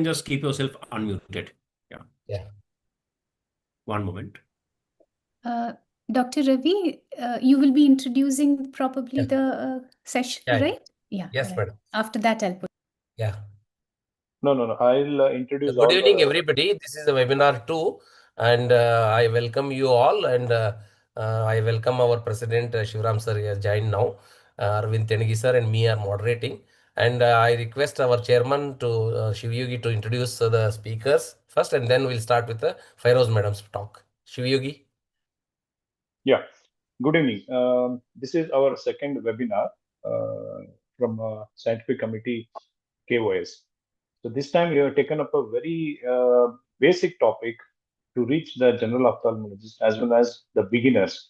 just keep yourself unmuted. Yeah. Yeah. One moment. Dr. Ravi, you will be introducing probably the session, Yeah. right? Yeah. Yes, right. madam. After that, I'll put. Yeah. No. I'll introduce Good all evening, the... everybody. This is a webinar 2, and I welcome you all, and I welcome our president Shivram sir has joined now. Arvind Tengi sir and me are moderating, and I request our chairman to Shivyogi to introduce the speakers first, and then we'll start with the Fairoz madam's talk. Shivyogi. Yeah. Good evening. This is our second webinar from Scientific Committee KOS. So this time we have taken up a very basic topic to reach the general ophthalmologist as well as the beginners.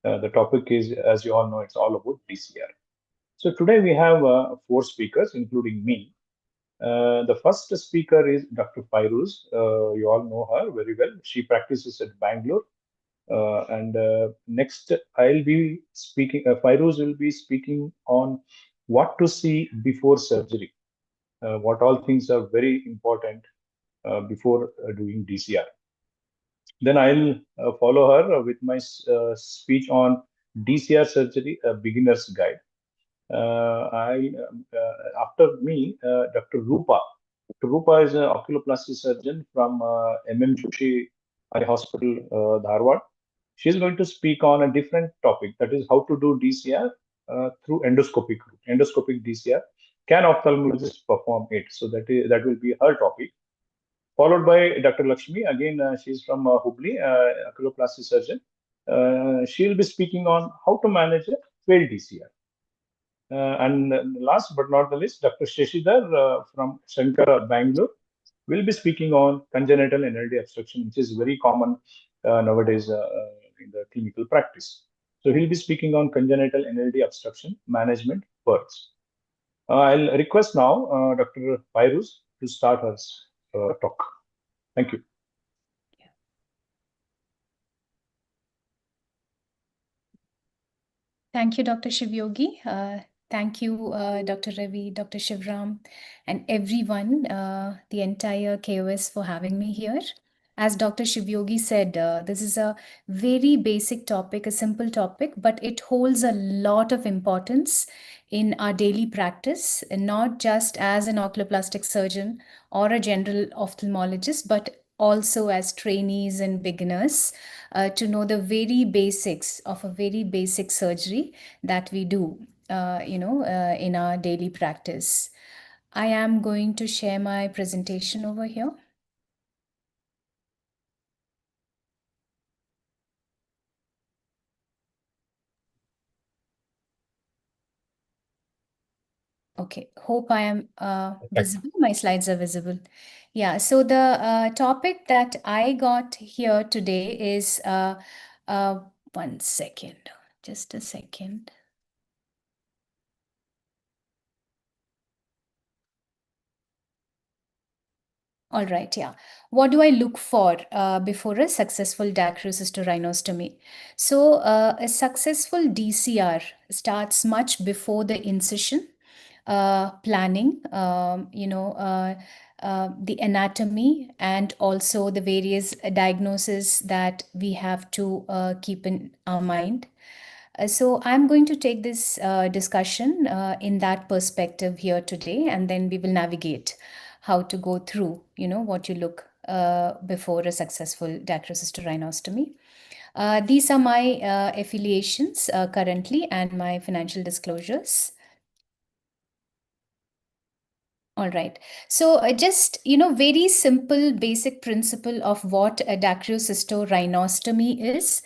The topic is, as you all know, it's all about DCR. So today we have 4 speakers, including me. The first speaker is Dr. Fairoz. You all know her very well. She practices at Bangalore. Next, I'll be speaking. Fairoz will be speaking on what to see before surgery. What all things are very important before doing DCR. Then I'll follow her with my speech on DCR surgery, a beginner's guide. After me, Dr. Rupa. Dr. Rupa is an oculoplasty surgeon from MM Joshi Eye Hospital, Dharwad. She's going to speak on a different topic, that is how to do DCR through endoscopic route. Endoscopic DCR. Can ophthalmologists perform it? So that will be her topic. Followed by Dr. Lakshmi. Again, she's from Hubli, oculoplasty surgeon. She'll be speaking on how to manage a failed DCR. And last but not the least, Dr. Shashidhar from Shankara, Bangalore, will be speaking on congenital NLD obstruction, which is very common nowadays in the clinical practice. So he'll be speaking on congenital NLD obstruction management first. I'll request now Dr. Fairoz to start her talk. Thank you. Thank you, Dr. Shivyogi. Thank you, Dr. Ravi, Dr. Shivram, and everyone, the entire KOS for having me here. As Dr. Shivyogi said, this is a very basic topic, a simple topic, but it holds a lot of importance in our daily practice, and not just as an oculoplastic surgeon or a general ophthalmologist, but also as trainees and beginners, to know the very basics of a very basic surgery that we do, in our daily practice. I am going to share my presentation over here. Okay, hope I am visible. My slides are visible. Yeah, so the topic that I got here today is, 1 second, just a second. All right, yeah. What do I look for before a successful dacryocysto-rhinostomy? So a successful DCR starts much before the incision, planning, the anatomy, and also the various diagnoses that we have to keep in our mind. So I'm going to take this discussion in that perspective here today, and then we will navigate how to go through, what you look before a successful dacryocysto-rhinostomy. These are my affiliations currently and my financial disclosures. All right. So just, very simple basic principle of what a dacryocysto-rhinostomy is.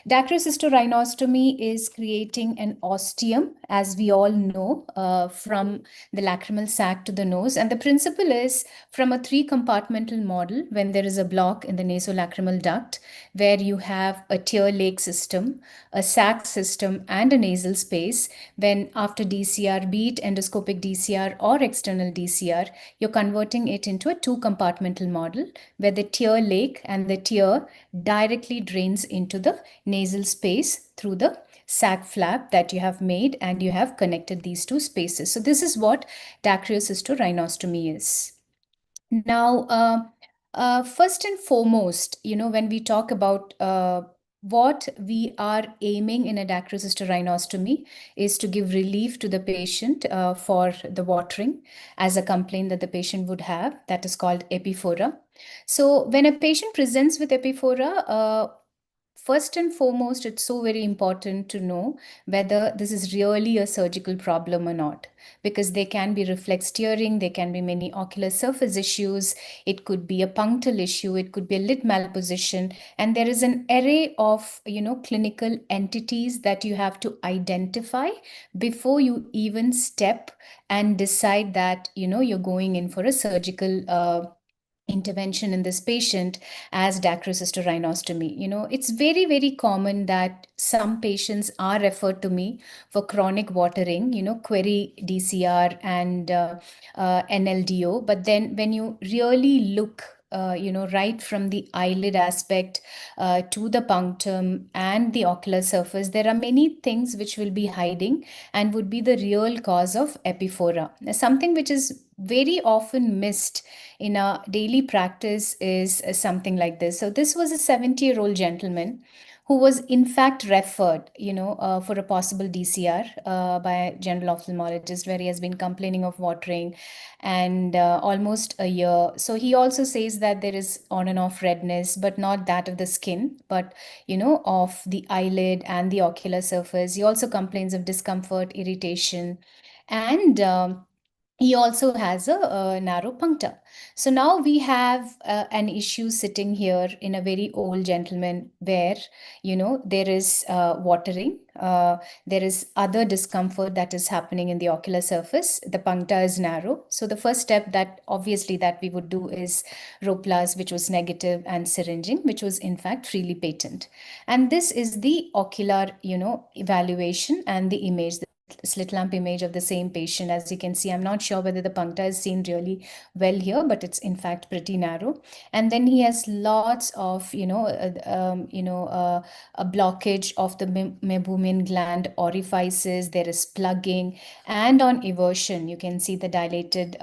Dacryocysto-rhinostomy is creating an ostium, as we all know, from the lacrimal sac to the nose. And the principle is from a 3-compartmental model when there is a block in the nasolacrimal duct, where you have a tear lake system, a sac system, and a nasal space. When after DCR, be it endoscopic DCR or external DCR, you're converting it into a 2-compartmental model where the tear lake and the tear directly drains into the nasal space through the sac flap that you have made, and you have connected these 2 spaces. So this is what dacryocysto-rhinostomy is. Now, first and foremost, when we talk about what we are aiming in a dacryocysto is to give relief to the patient for the watering as a complaint that the patient would have. That is called epiphora. So when a patient presents with epiphora, first and foremost, it's so very important to know whether this is really a surgical problem or not, because there can be reflex tearing, there can be many ocular surface issues, it could be a punctal issue, it could be a lid malposition, and there is an array of clinical entities that you have to identify before you even step and decide that you're going in for a surgical intervention in this patient as dacryocysto. It's very, very common that some patients are referred to me for chronic watering, query DCR and NLDO. But then when you really look, right from the eyelid aspect to the punctum and the ocular surface, there are many things which will be hiding and would be the real cause of epiphora. Something which is very often missed in our daily practice is something like this. So this was a 70-year-old gentleman who was in fact referred, for a possible DCR by a general ophthalmologist, where he has been complaining of watering and almost a year. So he also says that there is on and off redness, but not that of the skin, but of the eyelid and the ocular surface. He also complains of discomfort, irritation, and he also has a narrow puncta. So now we have an issue sitting here in a very old gentleman where, there is watering, there is other discomfort that is happening in the ocular surface. The puncta is narrow. So the first step that obviously that we would do is Roplas, which was negative, and syringing, which was in fact freely patent. And this is the ocular, evaluation and the image, slit lamp image of the same patient. As you can see, I'm not sure whether the puncta is seen really well here, but it's in fact pretty narrow. And then he has lots of a blockage of the meibomian gland orifices. There is plugging, and on eversion you can see the dilated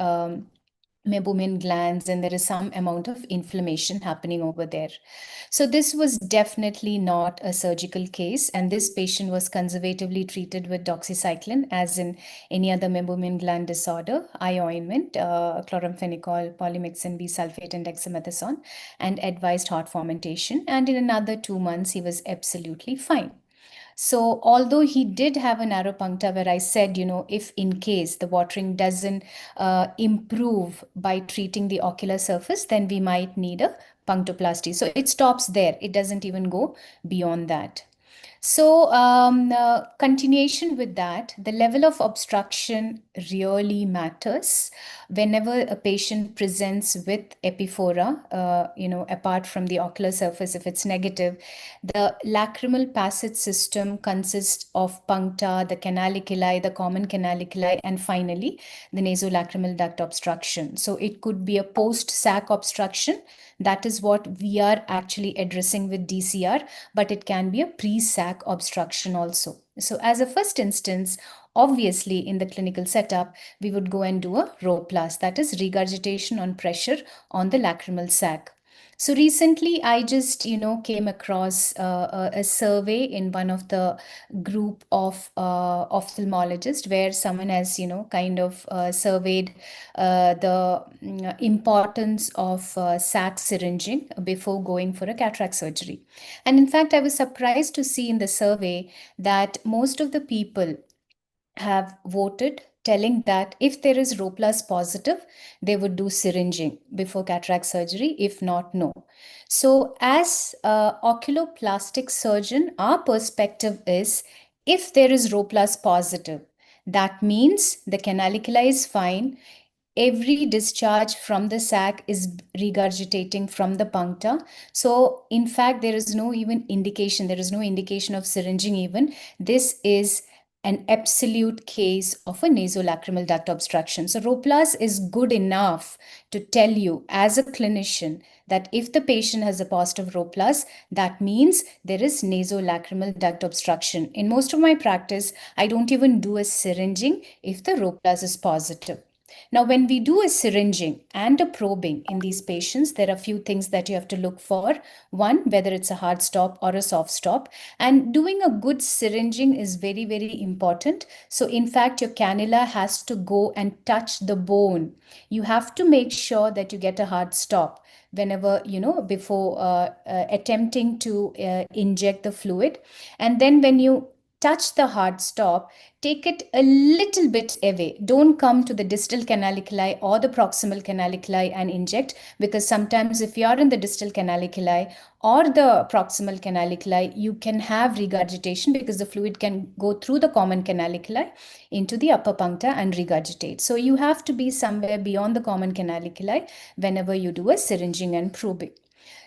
meibomian glands, and there is some amount of inflammation happening over there. So this was definitely not a surgical case, and this patient was conservatively treated with doxycycline, as in any other meibomian gland disorder, eye ointment, chloramphenicol, polymyxin B sulfate, and dexamethasone, and advised heart fomentation. And in another 2 months, he was absolutely fine. So although he did have a narrow puncta, where I said, if in case the watering doesn't improve by treating the ocular surface, then we might need a punctoplasty. So it stops there. It doesn't even go beyond that. So continuation with that, the level of obstruction really matters. Whenever a patient presents with epiphora, apart from the ocular surface, if it's negative, the lacrimal passage system consists of puncta, the canaliculi, the common canaliculi, and finally the nasolacrimal duct obstruction. So it could be a post-sac obstruction. That is what we are actually addressing with DCR, but it can be a pre-sac obstruction also. So as a first instance, obviously in the clinical setup, we would go and do a Roplas, that is regurgitation on pressure on the lacrimal sac. So recently, I just, came across a survey in one of the group of ophthalmologists, where someone has, kind of surveyed the importance of sac syringing before going for a cataract surgery. And in fact, I was surprised to see in the survey that most of the people have voted telling that if there is Roplas positive, they would do syringing before cataract surgery. If not, no. So as an oculoplastic surgeon, our perspective is if there is Roplas positive, that means the canaliculi is fine. Every discharge from the sac is regurgitating from the puncta. So in fact, there is no even indication, there is no indication of syringing even. This is an absolute case of a nasolacrimal duct obstruction. So Roplas is good enough to tell you as a clinician that if the patient has a positive Roplas, that means there is nasolacrimal duct obstruction. In most of my practice, I don't even do a syringing if the Roplas is positive. Now, when we do a syringing and a probing in these patients, there are a few things that you have to look for. One, whether it's a hard stop or a soft stop. And doing a good syringing is very, very important. So in fact, your cannula has to go and touch the bone. You have to make sure that you get a hard stop whenever, before attempting to inject the fluid. And then when you touch the hard stop, take it a little bit away. Don't come to the distal canaliculi or the proximal canaliculi and inject, because sometimes if you are in the distal canaliculi or the proximal canaliculi, you can have regurgitation because the fluid can go through the common canaliculi into the upper puncta and regurgitate. So you have to be somewhere beyond the common canaliculi whenever you do a syringing and probing.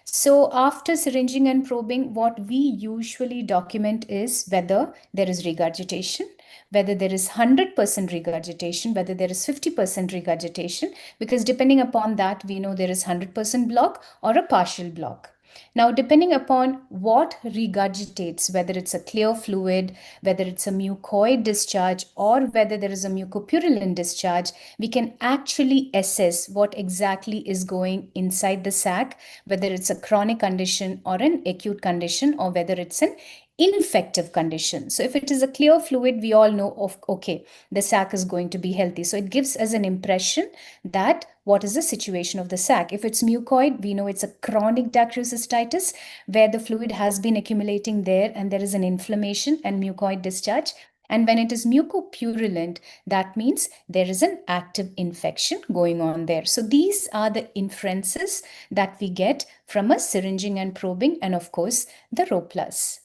So after syringing and probing, what we usually document is whether there is regurgitation, whether there is 100% regurgitation, whether there is 50% regurgitation, because depending upon that, we know there is 100% block or a partial block. Now, depending upon what regurgitates, whether it's a clear fluid, whether it's a mucoid discharge, or whether there is a mucopurulent discharge, we can actually assess what exactly is going inside the sac, whether it's a chronic condition or an acute condition, or whether it's an infective condition. So if it is a clear fluid, we all know of, okay, the sac is going to be healthy. So it gives us an impression that what is the situation of the sac. If it's mucoid, we know it's a chronic dacryocystitis where the fluid has been accumulating there and there is an inflammation and mucoid discharge. And when it is mucopurulent, that means there is an active infection going on there. So these are the inferences that we get from a syringing and probing, and of course, the Rho plus.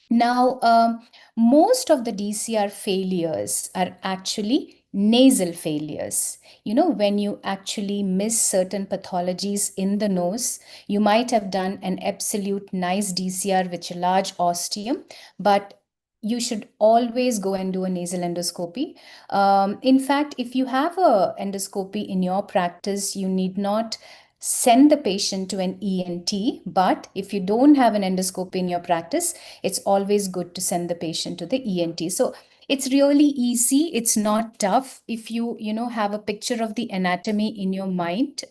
Now, most of the DCR failures are actually nasal failures. When you actually miss certain pathologies in the nose, you might have done an absolute nice DCR with a large ostium, but you should always go and do a nasal endoscopy. In fact, if you have a endoscopy in your practice, you need not send the patient to an ENT. But if you don't have an endoscopy in your practice, it's always good to send the patient to the ENT. So it's really easy. It's not tough. If you have a picture of the anatomy in your mind,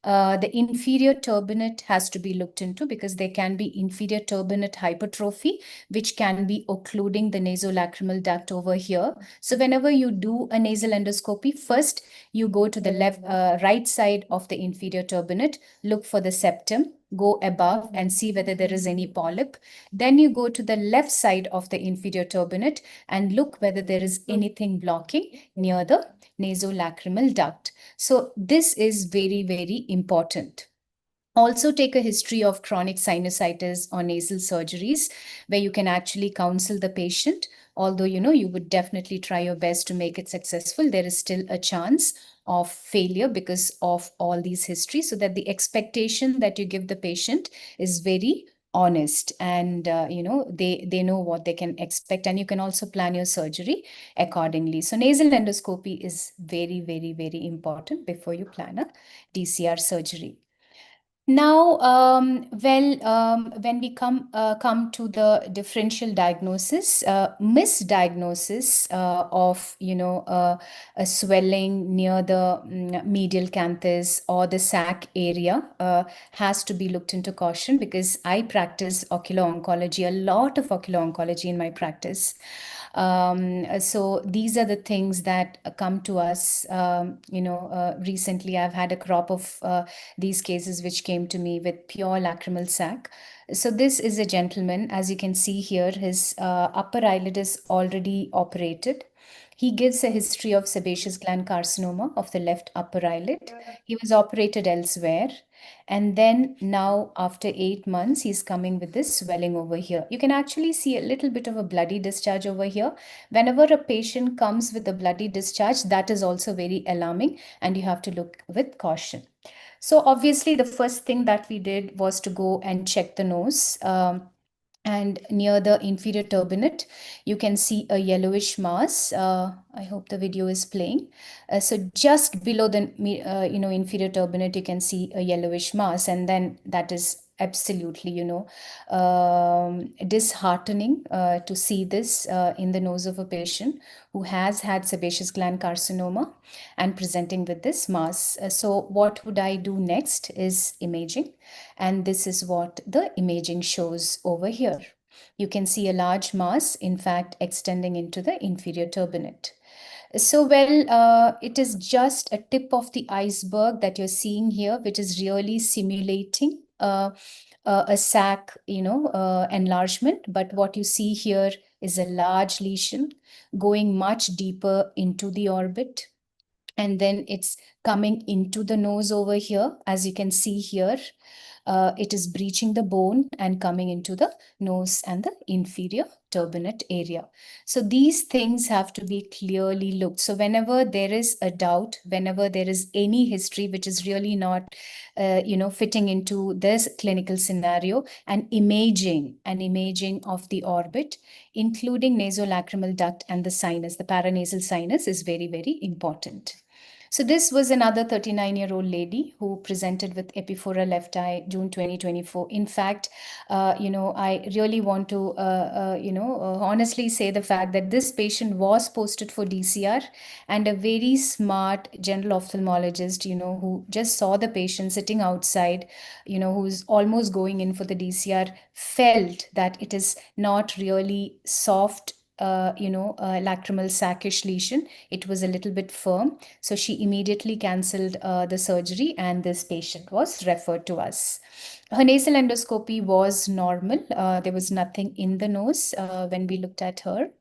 the inferior turbinate has to be looked into, because there can be inferior turbinate hypertrophy, which can be occluding the nasolacrimal duct over here. So whenever you do a nasal endoscopy, first you go to the right side of the inferior turbinate, look for the septum, go above and see whether there is any polyp. Then you go to the left side of the inferior turbinate and look whether there is anything blocking near the nasolacrimal duct. So this is very, very important. Also take a history of chronic sinusitis or nasal surgeries, where you can actually counsel the patient. Although, you would definitely try your best to make it successful, there is still a chance of failure because of all these histories, so that the expectation that you give the patient is very honest, and they know what they can expect, and you can also plan your surgery accordingly. So nasal endoscopy is very, very, very important before you plan a DCR surgery. Now, when we come to the differential diagnosis, misdiagnosis of a swelling near the medial canthus or the sac area has to be looked into caution, because I practice ocular oncology, a lot of ocular oncology in my practice. So these are the things that come to us. Recently I've had a crop of these cases which came to me with pure lacrimal sac. So this is a gentleman, as you can see here, his upper eyelid is already operated. He gives a history of sebaceous gland carcinoma of the left upper eyelid. He was operated elsewhere. And then now, after 8 months, he's coming with this swelling over here. You can actually see a little bit of a bloody discharge over here. Whenever a patient comes with a bloody discharge, that is also very alarming, and you have to look with caution. So obviously, the first thing that we did was to go and check the nose. And near the inferior turbinate, you can see a yellowish mass. I hope the video is playing. So just below the inferior turbinate, you can see a yellowish mass, and then that is absolutely, disheartening to see this in the nose of a patient who has had sebaceous gland carcinoma and presenting with this mass. So what would I do next is imaging, and this is what the imaging shows over here. You can see a large mass, in fact, extending into the inferior turbinate. So, well, it is just a tip of the iceberg that you're seeing here, which is really simulating a sac, enlargement. But what you see here is a large lesion going much deeper into the orbit. And then it's coming into the nose over here, as you can see here. It is breaching the bone and coming into the nose and the inferior turbinate area. So these things have to be clearly looked. So whenever there is a doubt, whenever there is any history which is really not, fitting into this clinical scenario, an imaging of the orbit, including nasolacrimal duct and the sinus, the paranasal sinus, is very, very important. So this was another 39-year-old lady who presented with epiphora left eye, June 2024. In fact, I really want to, honestly say the fact that this patient was posted for DCR, and a very smart general ophthalmologist, who just saw the patient sitting outside, who's almost going in for the DCR, felt that it is not really soft, lacrimal sackish lesion. It was a little bit firm. So she immediately cancelled the surgery, and this patient was referred to us. Her nasal endoscopy was normal. There was nothing in the nose when we looked at her.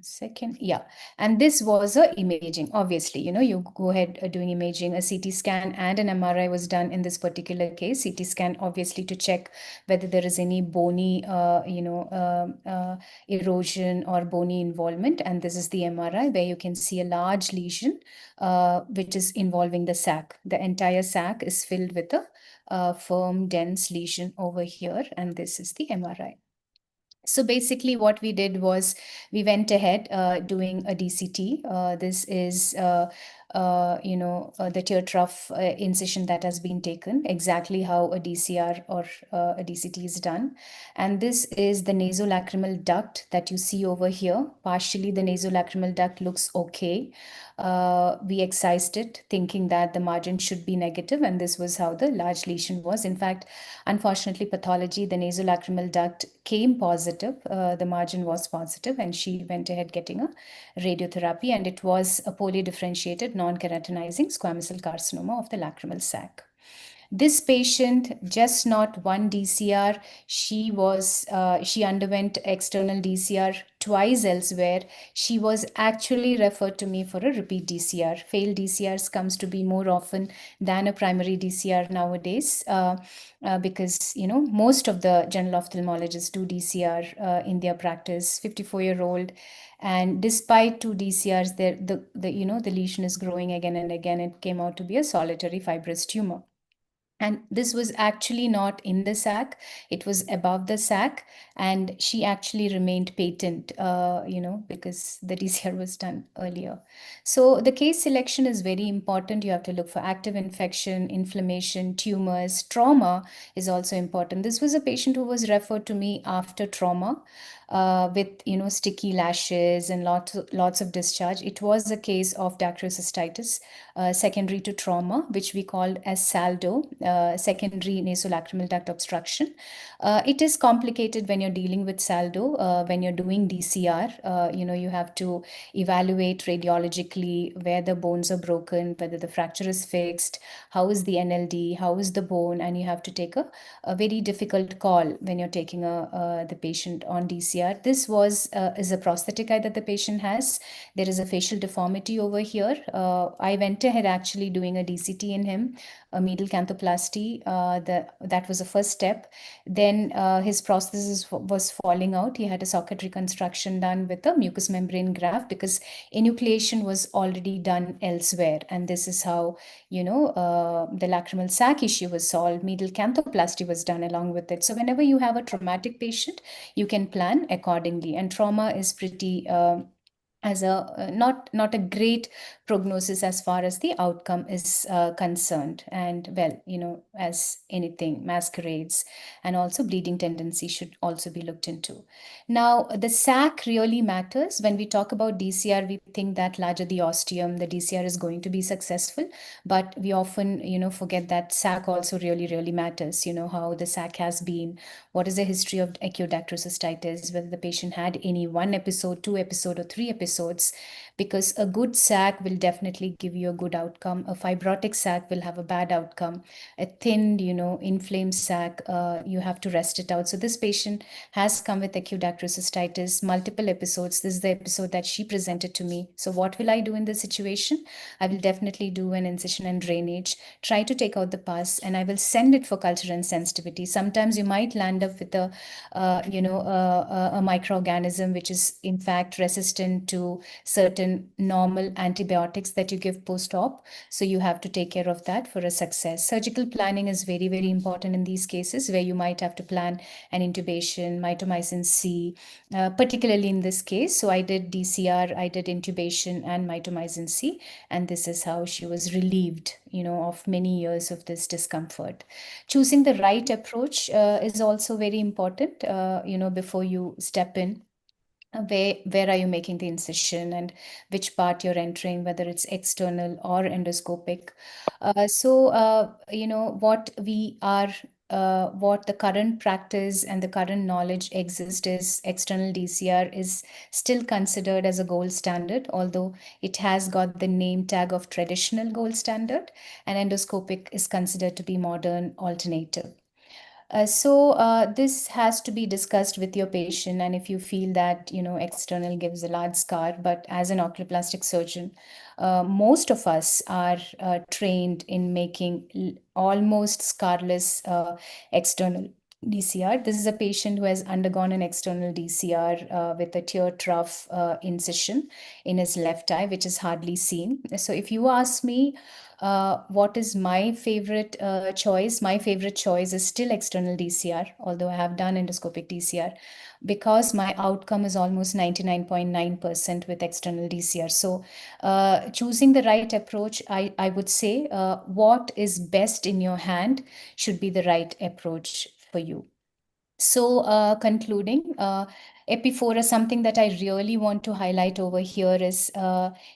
Second, yeah. And this was a imaging. Obviously, you go ahead doing imaging. A CT scan and an MRI was done in this particular case. CT scan, obviously, to check whether there is any bony, erosion or bony involvement. And this is the MRI, where you can see a large lesion, which is involving the sac. The entire sac is filled with a firm, dense lesion over here. And this is the MRI. So basically what we did was we went ahead doing a DCT. This is, the tear trough incision that has been taken, exactly how a DCR or a DCT is done. And this is the nasolacrimal duct that you see over here. Partially the nasolacrimal duct looks okay. We excised it thinking that the margin should be negative, and this was how the large lesion was. In fact, unfortunately, pathology, the nasolacrimal duct came positive. The margin was positive, and she went ahead getting a radiotherapy, and it was a polydifferentiated non-keratinizing squamous cell carcinoma of the lacrimal sac. This patient, just not one DCR, she underwent external DCR twice elsewhere. She was actually referred to me for a repeat DCR. Failed DCRs comes to be more often than a primary DCR nowadays, because most of the general ophthalmologists do DCR in their practice. 54-year-old. And despite 2 DCRs, the lesion is growing again and again. It came out to be a solitary fibrous tumor. And this was actually not in the sac, it was above the sac, and she actually remained patent, because the DCR was done earlier. So the case selection is very important. You have to look for active infection, inflammation, tumors. Trauma is also important. This was a patient who was referred to me after trauma. With sticky lashes and lots of discharge. It was a case of dacryocystitis secondary to trauma, which we called as SALDO, secondary nasolacrimal duct obstruction. It is complicated when you're dealing with SALDO. When you're doing DCR, you have to evaluate radiologically where the bones are broken, whether the fracture is fixed, how is the NLD, how is the bone, and you have to take a very difficult call when you're taking the patient on DCR. This is a prosthetic eye that the patient has. There is a facial deformity over here. I went ahead actually doing a DCT in him, a medial canthoplasty. That was the first step. Then his prosthesis was falling out. He had a socket reconstruction done with a mucous membrane graft because enucleation was already done elsewhere. And this is how, the lacrimal sac issue was solved. Medial canthoplasty was done along with it. So whenever you have a traumatic patient, you can plan accordingly. And trauma is pretty as a not a great prognosis as far as the outcome is concerned. And well, as anything, masquerades and also bleeding tendency should also be looked into. Now, the sac really matters. When we talk about DCR, we think that larger the ostium, the DCR is going to be successful, but we often, forget that sac also really matters. How the sac has been, what is the history of acute dacryocystitis, whether the patient had any 1 episode, 2 episode, or 3 episodes, because a good sac will definitely give you a good outcome. A fibrotic sac will have a bad outcome. A thinned, inflamed sac, you have to rest it out. So this patient has come with acute dacryocystitis, multiple episodes. This is the episode that she presented to me. So what will I do in this situation? I will definitely do an incision and drainage, try to take out the pus, and I will send it for culture and sensitivity. Sometimes you might land up with a microorganism which is in fact resistant to certain normal antibiotics that you give post-op. So you have to take care of that for a success. Surgical planning is very important in these cases, where you might have to plan an intubation, mitomycin C, particularly in this case. So I did DCR, I did intubation and mitomycin C, and this is how she was relieved, of many years of this discomfort. Choosing the right approach is also very important, before you step in. Where are you making the incision and which part you're entering, whether it's external or endoscopic. What the current practice and the current knowledge exists is external DCR is still considered as a gold standard, although it has got the name tag of traditional gold standard, and endoscopic is considered to be modern alternative. This has to be discussed with your patient, and if you feel that external gives a large scar, but as an oculoplastic surgeon, most of us are trained in making almost scarless external DCR. This is a patient who has undergone an external DCR with a tear trough incision in his left eye, which is hardly seen. So if you ask me, what is my favorite choice? My favorite choice is still external DCR, although I have done endoscopic DCR, because my outcome is almost 99.9% with external DCR. So choosing the right approach, I would say what is best in your hand should be the right approach for you. So concluding, Epiphora, something that I really want to highlight over here is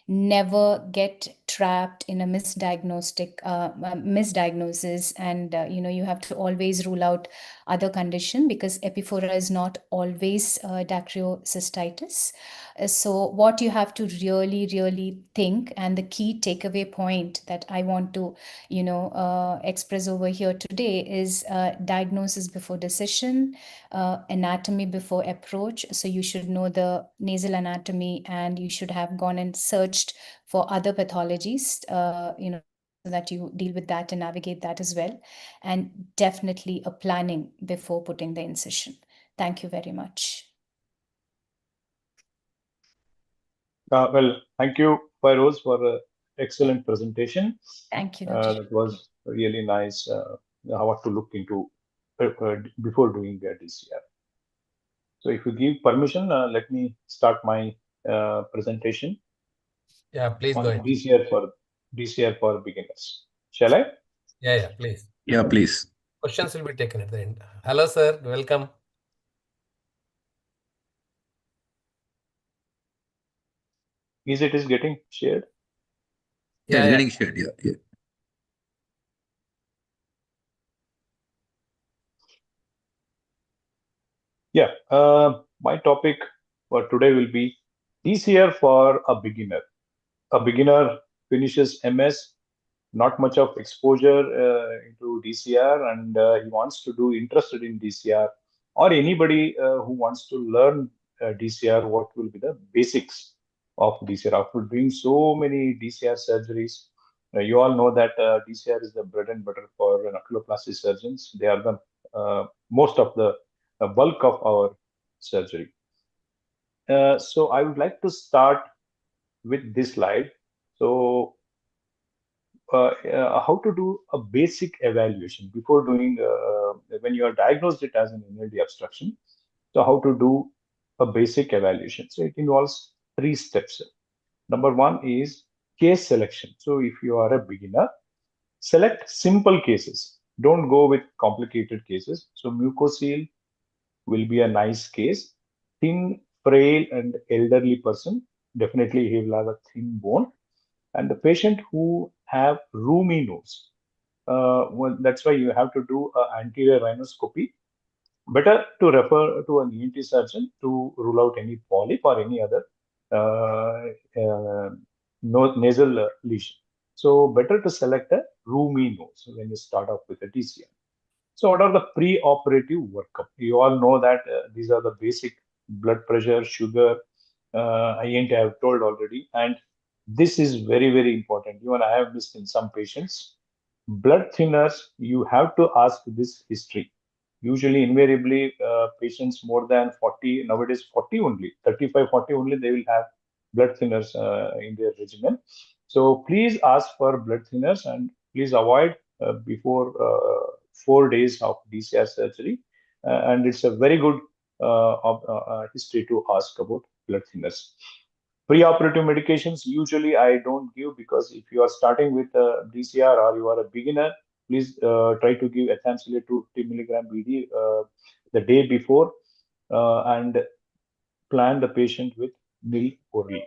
never get trapped in a misdiagnosis, and you have to always rule out other condition, because Epiphora is not always dacryocystitis. So what you have to really think, and the key takeaway point that I want to express over here today is diagnosis before decision, anatomy before approach. So you should know the nasal anatomy, and you should have gone and searched for other pathologies, so that you deal with that and navigate that as well. And definitely a planning before putting the incision. Thank you very much. Well, thank you, Fairoz, for an excellent presentation. Thank you, Dr. It was really nice what to look into before doing the DCR. So if you give permission, let me start my presentation. Yeah, please on go ahead. DCR for beginners. Shall I? Yeah, please. Yeah, please. Questions will be taken at the end. Hello, sir. Welcome. Is getting shared? Yeah, it's getting shared. Yeah. Yeah. My topic for today will be DCR for a beginner. A beginner finishes MS, not much of exposure into DCR, and he wants to do interested in DCR, or anybody who wants to learn DCR, what will be the basics of DCR. After doing so many DCR surgeries, you all know that DCR is the bread and butter for oculoplasty surgeons. They are the most of the bulk of our surgery. So I would like to start with this slide. So how to do a basic evaluation before doing when you are diagnosed it as an NLD obstruction. So how to do a basic evaluation? So it involves 3 steps. Number 1 is Case selection. So if you are a beginner, select simple cases. Don't go with complicated cases. So mucocele will be a nice case. Thin, frail, and elderly person, definitely he will have a thin bone. And the patient who have roomy nose, well, that's why you have to do an anterior rhinoscopy. Better to refer to an ENT surgeon to rule out any polyp or any other nasal lesion. So better to select a roomy nose when you start off with a DCR. So what are the pre-operative workup? You all know that these are the basic blood pressure, sugar, INT I have told already. And this is very, very important. Even I have missed in some patients. Blood thinners, you have to ask this history. Usually, invariably, patients more than 40, nowadays 40 only, 35, 40 only, they will have blood thinners in their regimen. So please ask for blood thinners and please avoid before 4 days of DCR surgery. And it's a very good history to ask about blood thinners. Pre-operative medications, usually I don't give because if you are starting with DCR or you are a beginner, please try to give ethamsylate 250 milligram BD the day before and plan the patient with nil orally.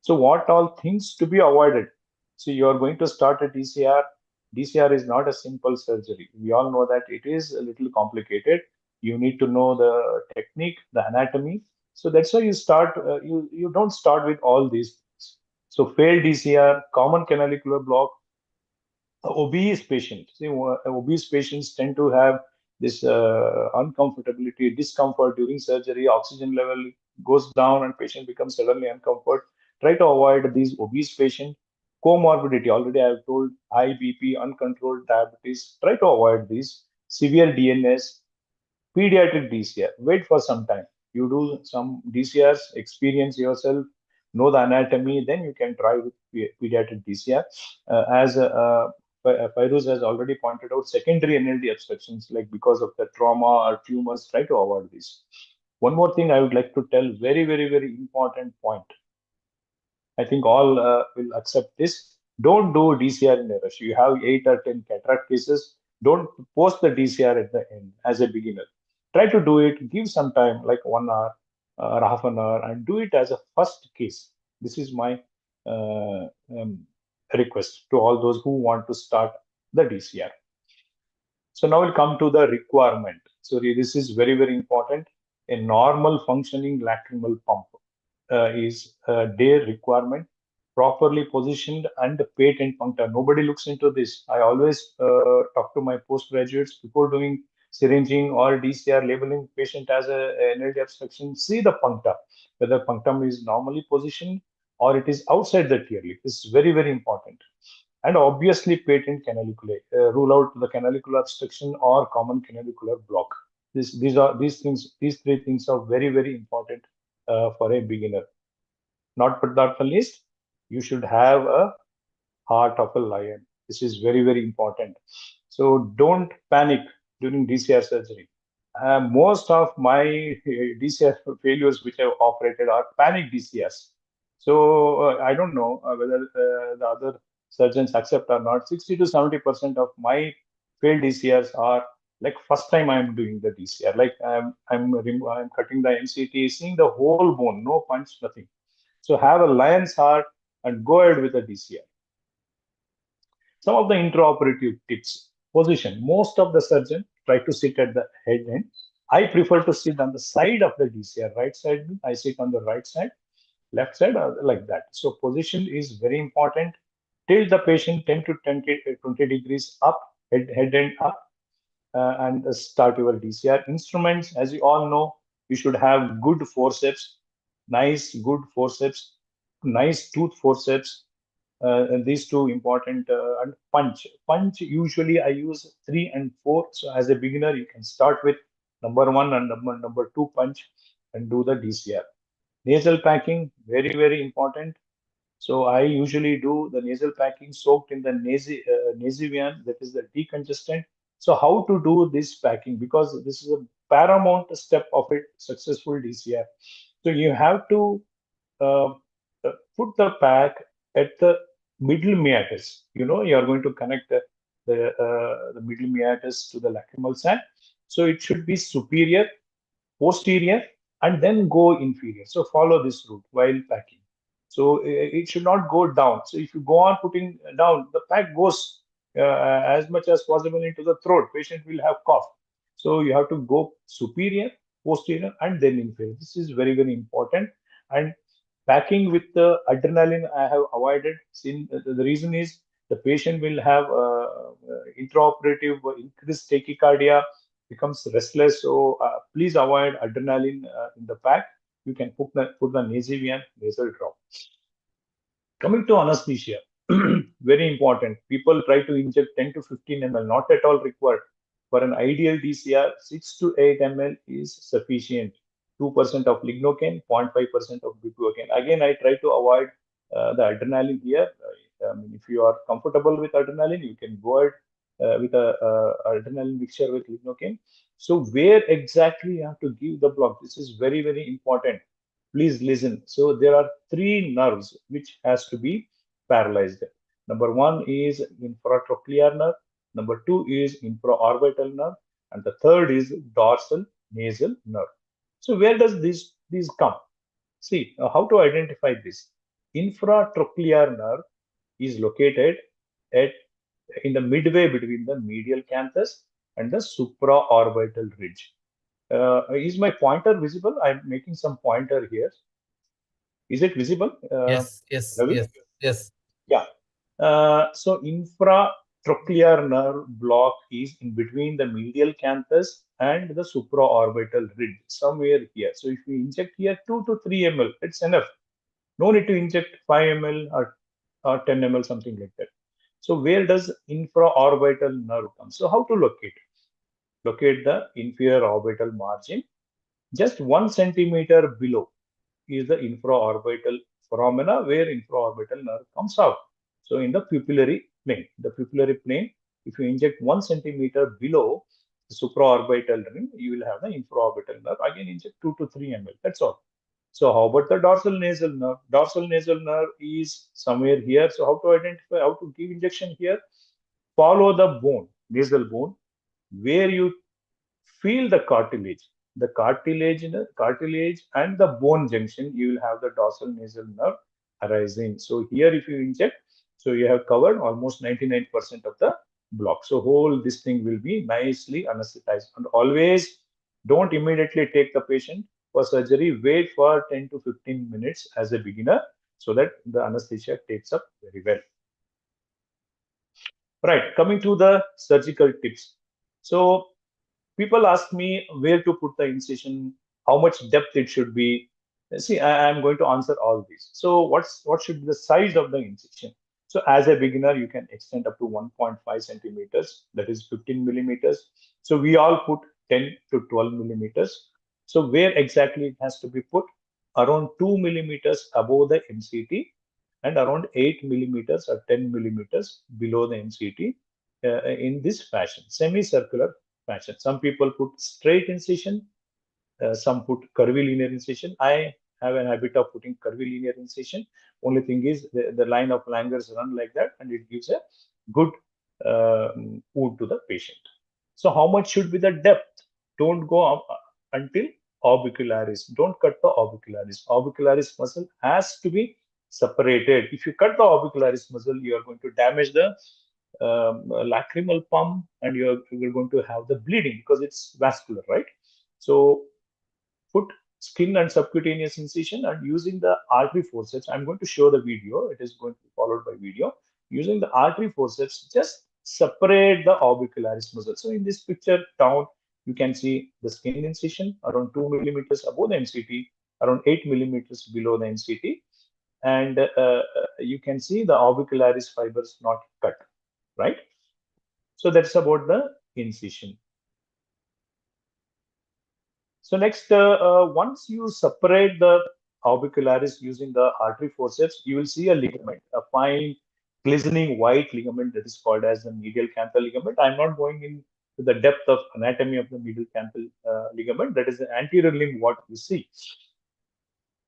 So what all things to be avoided? So you are going to start a DCR. DCR is not a simple surgery. We all know that it is a little complicated. You need to know the technique, the anatomy. So that's why you start. You don't start with all these things. So failed DCR, common canalicular block, obese patients. See, obese patients tend to have this uncomfortability, discomfort during surgery. Oxygen level goes down and patient becomes suddenly uncomfort. Try to avoid these obese patients. Comorbidity, already I have told, high BP, uncontrolled diabetes. Try to avoid these. Severe DNS, pediatric DCR. Wait for some time. You do some DCRs, experience yourself, know the anatomy, then you can try with pediatric DCR. As Fairuz has already pointed out, secondary NLD obstructions, like because of the trauma or tumors, try to avoid this. One more thing I would like to tell, very, very, very important point. I think all will accept this. Don't do DCR in a rush. You have 8 or 10 cataract cases. Don't post the DCR at the end as a beginner. Try to do it. Give some time, like 1 hour or half an hour, and do it as a first case. This is my request to all those who want to start the DCR. So now we'll come to the requirement. So this is very, very important. A normal functioning lacrimal pump is their requirement, properly positioned and patent puncture. Nobody looks into this. I always talk to my postgraduates before doing syringing or DCR labeling patient as a NLD obstruction. See the punctum, whether punctum is normally positioned or it is outside the tear leaf. This is very, very important. And obviously patent canaliculae. Rule out the canalicular obstruction or common canalicular block. These three things are very, very important for a beginner. Not but not the least, you should have a heart of a lion. This is very, very important. So don't panic during DCR surgery. Most of my DCR failures which I've operated are panic DCRs. So I don't know whether the other surgeons accept or not. 60 to 70% of my failed DCRs are like first time I'm doing the DCR. Like I'm cutting the MCT, seeing the whole bone, no punch, nothing. So have a lion's heart and go ahead with the DCR. Some of the intraoperative tips. Position. Most of the surgeons try to sit at the head end. I prefer to sit on the side of the DCR. Right side, I sit on the right side. Left side, like that. So position is very important. Tilt the patient 10 to 20 degrees up, head end up, and start your DCR. Instruments, as you all know, you should have good forceps, nice, good forceps, nice tooth forceps. And these two important, and punch. Punch, usually I use 3 and 4. So as a beginner, you can start with number 1 and number 2 punch and do the DCR. Nasal packing, very, very important. So I usually do the nasal packing soaked in the Nazivian, that is the decongestant. So how to do this packing? Because this is a paramount step of a successful DCR. So you have to put the pack at the middle meatus. You are going to connect the middle meatus to the lacrimal sac. So it should be superior, posterior, and then go inferior. So follow this route while packing. So it should not go down. So if you go on putting down, the pack goes as much as possible into the throat. Patient will have cough. So you have to go superior, posterior, and then inferior. This is very, very important. And packing with the adrenaline, I have avoided. The reason is the patient will have intraoperative increased tachycardia, becomes restless. So please avoid adrenaline in the pack. You can put the Nazivian nasal drop. Coming to anesthesia, very important. People try to inject 10 to 15 ml, not at all required. For an ideal DCR, 6 to 8 ml is sufficient. 2% of lignocaine, 0.5% of bupivacaine. Again, I try to avoid the adrenaline here. If you are comfortable with adrenaline, you can go ahead with a adrenaline mixture with lignocaine. So where exactly you have to give the block? This is very, very important. Please listen. So there are 3 nerves which has to be paralyzed. Number 1 is infratrochlear nerve. Number 2 is infraorbital nerve. And the third is dorsal nasal nerve. So where does these come? See, how to identify this? Infratrochlear nerve is located in the midway between the medial canthus and the supraorbital ridge. Is my pointer visible? I'm making some pointer here. Is it visible? Yes. Yeah. So infratrochlear nerve block is in between the medial canthus and the supraorbital ridge, somewhere here. So if we inject here 2 to 3 ml, it's enough. No need to inject 5 ml or 10 ml, something like that. So where does infraorbital nerve come? So how to locate? Locate the inferior orbital margin. Just 1 centimeter below is the infraorbital foramina where infraorbital nerve comes out. So in the pupillary plane, if you inject 1 centimeter below the supraorbital rim, you will have the infraorbital nerve. Again, inject 2 to 3 ml. That's all. So how about the dorsal nasal nerve? Dorsal nasal nerve is somewhere here. So how to identify, how to give injection here? Follow the bone, nasal bone, where you feel the cartilage. The cartilage and the bone junction, you will have the dorsal nasal nerve arising. So here, if you inject, so you have covered almost 99% of the block. So whole this thing will be nicely anesthetized. And always don't immediately take the patient for surgery. Wait for 10 to 15 minutes as a beginner so that the anesthesia takes up very well. Right, coming to the surgical tips. So people ask me where to put the incision, how much depth it should be. See, I am going to answer all these. So what should be the size of the incision? So as a beginner, you can extend up to 1.5 centimeters, that is 15 millimeters. So we all put 10 to 12 millimeters. So where exactly it has to be put? Around 2 millimeters above the MCT and around 8 millimeters or 10 millimeters below the MCT in this fashion, semicircular fashion. Some people put straight incision, some put curvilinear incision. I have an habit of putting curvilinear incision. Only thing is the line of Langer's run like that, and it gives a good wound to the patient. So how much should be the depth? Don't go up until orbicularis. Don't cut the orbicularis. Orbicularis muscle has to be separated. If you cut the orbicularis muscle, you are going to damage the lacrimal pump, and you're going to have the bleeding because it's vascular, right? So put skin and subcutaneous incision, and using the artery forceps, I'm going to show the video. It is going to be followed by video. Using the artery forceps, just separate the orbicularis muscle. So in this picture down, you can see the skin incision around 2 millimeters above the MCT, around 8 millimeters below the MCT, and you can see the orbicularis fibers not cut, right? So that's about the incision. So next, once you separate the orbicularis using the artery forceps, you will see a ligament, a fine glistening white ligament that is called as the medial canthal ligament. I'm not going into the depth of anatomy of the medial canthal ligament. That is the anterior limb what you see.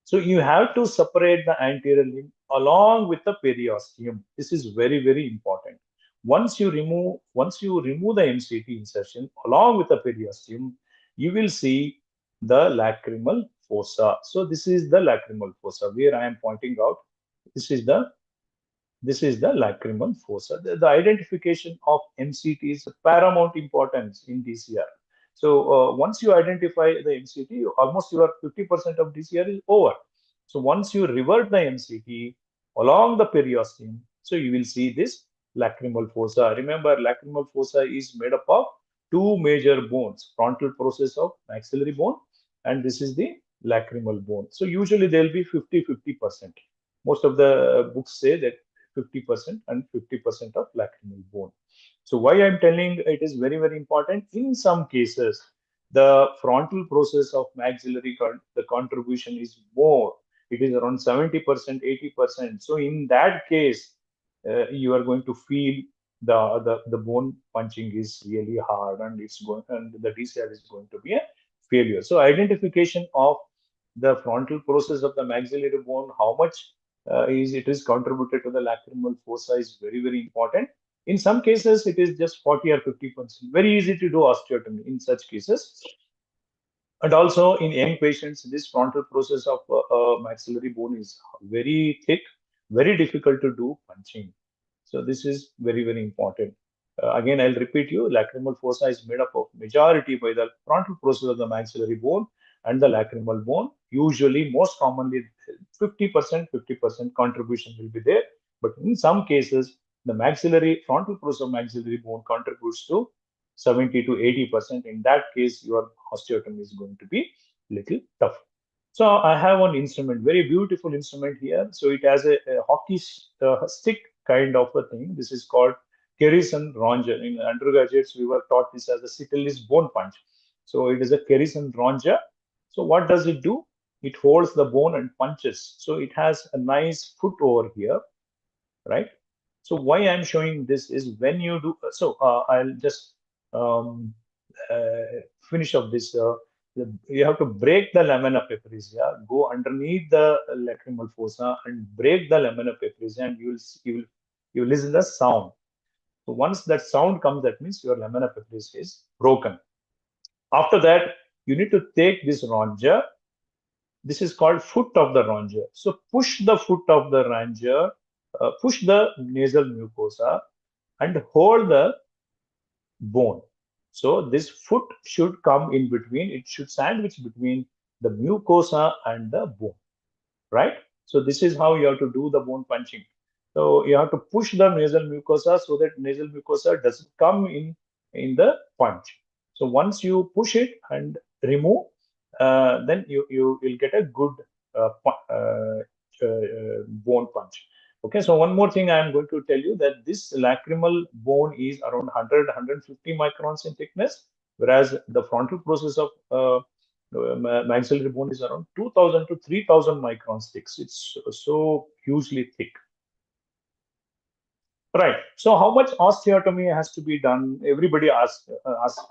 So you have to separate the anterior limb along with the periosteum. This is very, very important. Once you remove the MCT insertion along with the periosteum, you will see the lacrimal fossa. So this is the lacrimal fossa where I am pointing out. This is the lacrimal fossa. The identification of MCT is of paramount importance in DCR. So once you identify the MCT, almost your 50% of DCR is over. So once you revert the MCT along the periosteum, so you will see this lacrimal fossa. Remember, lacrimal fossa is made up of two major bones: frontal process of maxillary bone, and this is the lacrimal bone. So usually there will be 50-50%. Most of the books say that 50% and 50% of lacrimal bone. So why I'm telling it is very, very important. In some cases, the frontal process of maxillary, the contribution is more. It is around 70%, 80%. So in that case, you are going to feel the bone punching is really hard, and the DCR is going to be a failure. So identification of the frontal process of the maxillary bone, how much it is contributed to the lacrimal fossa, is very, very important. In some cases, it is just 40 or 50%. Very easy to do osteotomy in such cases. And also in young patients, this frontal process of maxillary bone is very thick, very difficult to do punching. So this is very, very important. Again, I'll repeat you, lacrimal fossa is made up of majority by the frontal process of the maxillary bone and the lacrimal bone. Usually, most commonly, 50% contribution will be there. But in some cases, the frontal process of maxillary bone contributes to 70 to 80%. In that case, your osteotomy is going to be little tough. So I have one instrument, very beautiful instrument here. So it has a hockey stick kind of a thing. This is called Kerrison Ronger. In undergraduates, we were taught this as a Sitterley's bone punch. So it is a Kerrison Ronger. So what does it do? It holds the bone and punches. So it has a nice foot over here, right? So why I'm showing this is when you do. So I'll just finish up this. You have to break the lamina peparissia, go underneath the lacrimal fossa and break the lamina peparissia, and you will listen the sound. So once that sound comes, that means your lamina peparissia is broken. After that, you need to take this ronger. This is called foot of the ronger. So push the foot of the ronger, push the nasal mucosa, and hold the bone. So this foot should come in between. It should sandwich between the mucosa and the bone, right? So this is how you have to do the bone punching. So you have to push the nasal mucosa so that nasal mucosa doesn't come in the punch. So once you push it and remove, then you will get a good bone punch. Okay, so one more thing I am going to tell you, that this lacrimal bone is around 100-150 microns in thickness, whereas the frontal process of maxillary bone is around 2000 to 3000 microns thick. It's so hugely thick. Right. So how much osteotomy has to be done? Everybody asks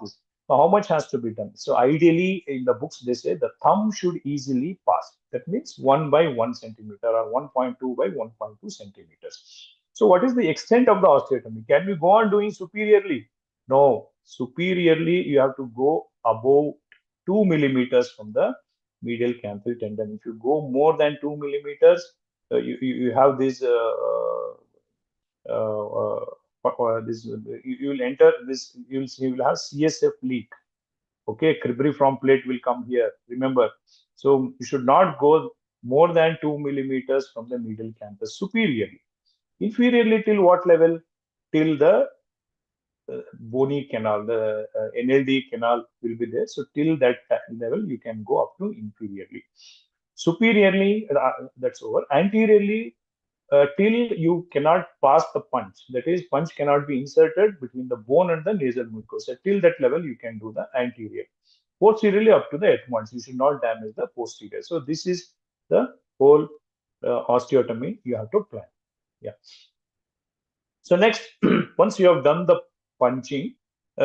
this. So how much has to be done? So ideally, in the books, they say the thumb should easily pass. That means 1 by 1 centimeter or 1.2 by 1.2 centimeters. So what is the extent of the osteotomy? Can we go on doing superiorly? No. Superiorly, you have to go above 2 millimeters from the medial camphil tendon. If you go more than 2 millimeters, you have this. You will enter this. You will have CSF leak. Okay, cribriform plate will come here. Remember, so you should not go more than 2 millimeters from the medial canthus superiorly. Inferiorly till what level? Till the bony canal, the NLD canal will be there. So till that level, you can go up to inferiorly. Superiorly, that's over. Anteriorly, till you cannot pass the punch. That is, punch cannot be inserted between the bone and the nasal mucosa. Till that level, you can do the anterior. Posteriorly, up to the Edmonds. You should not damage the posterior. So this is the whole osteotomy you have to plan. Yeah. So next, once you have done the punching,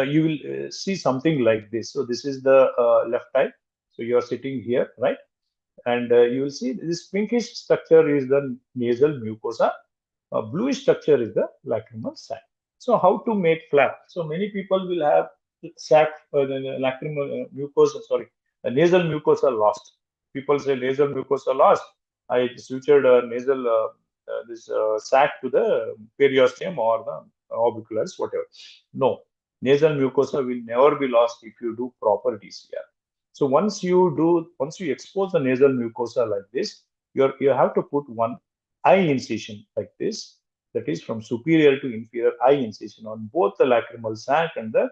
you will see something like this. So this is the left eye. So you are sitting here, right? And you will see this pinkish structure is the nasal mucosa. Bluish structure is the lacrimal sac. So how to make flap? So many people will have sac, the lacrimal mucosa, sorry, nasal mucosa lost. People say nasal mucosa lost. I sutured a nasal this sac to the periosteum or the orbicularis, whatever. No, nasal mucosa will never be lost if you do proper DCR. So once you expose the nasal mucosa like this, you have to put one eye incision like this, that is from superior to inferior eye incision on both the lacrimal sac and the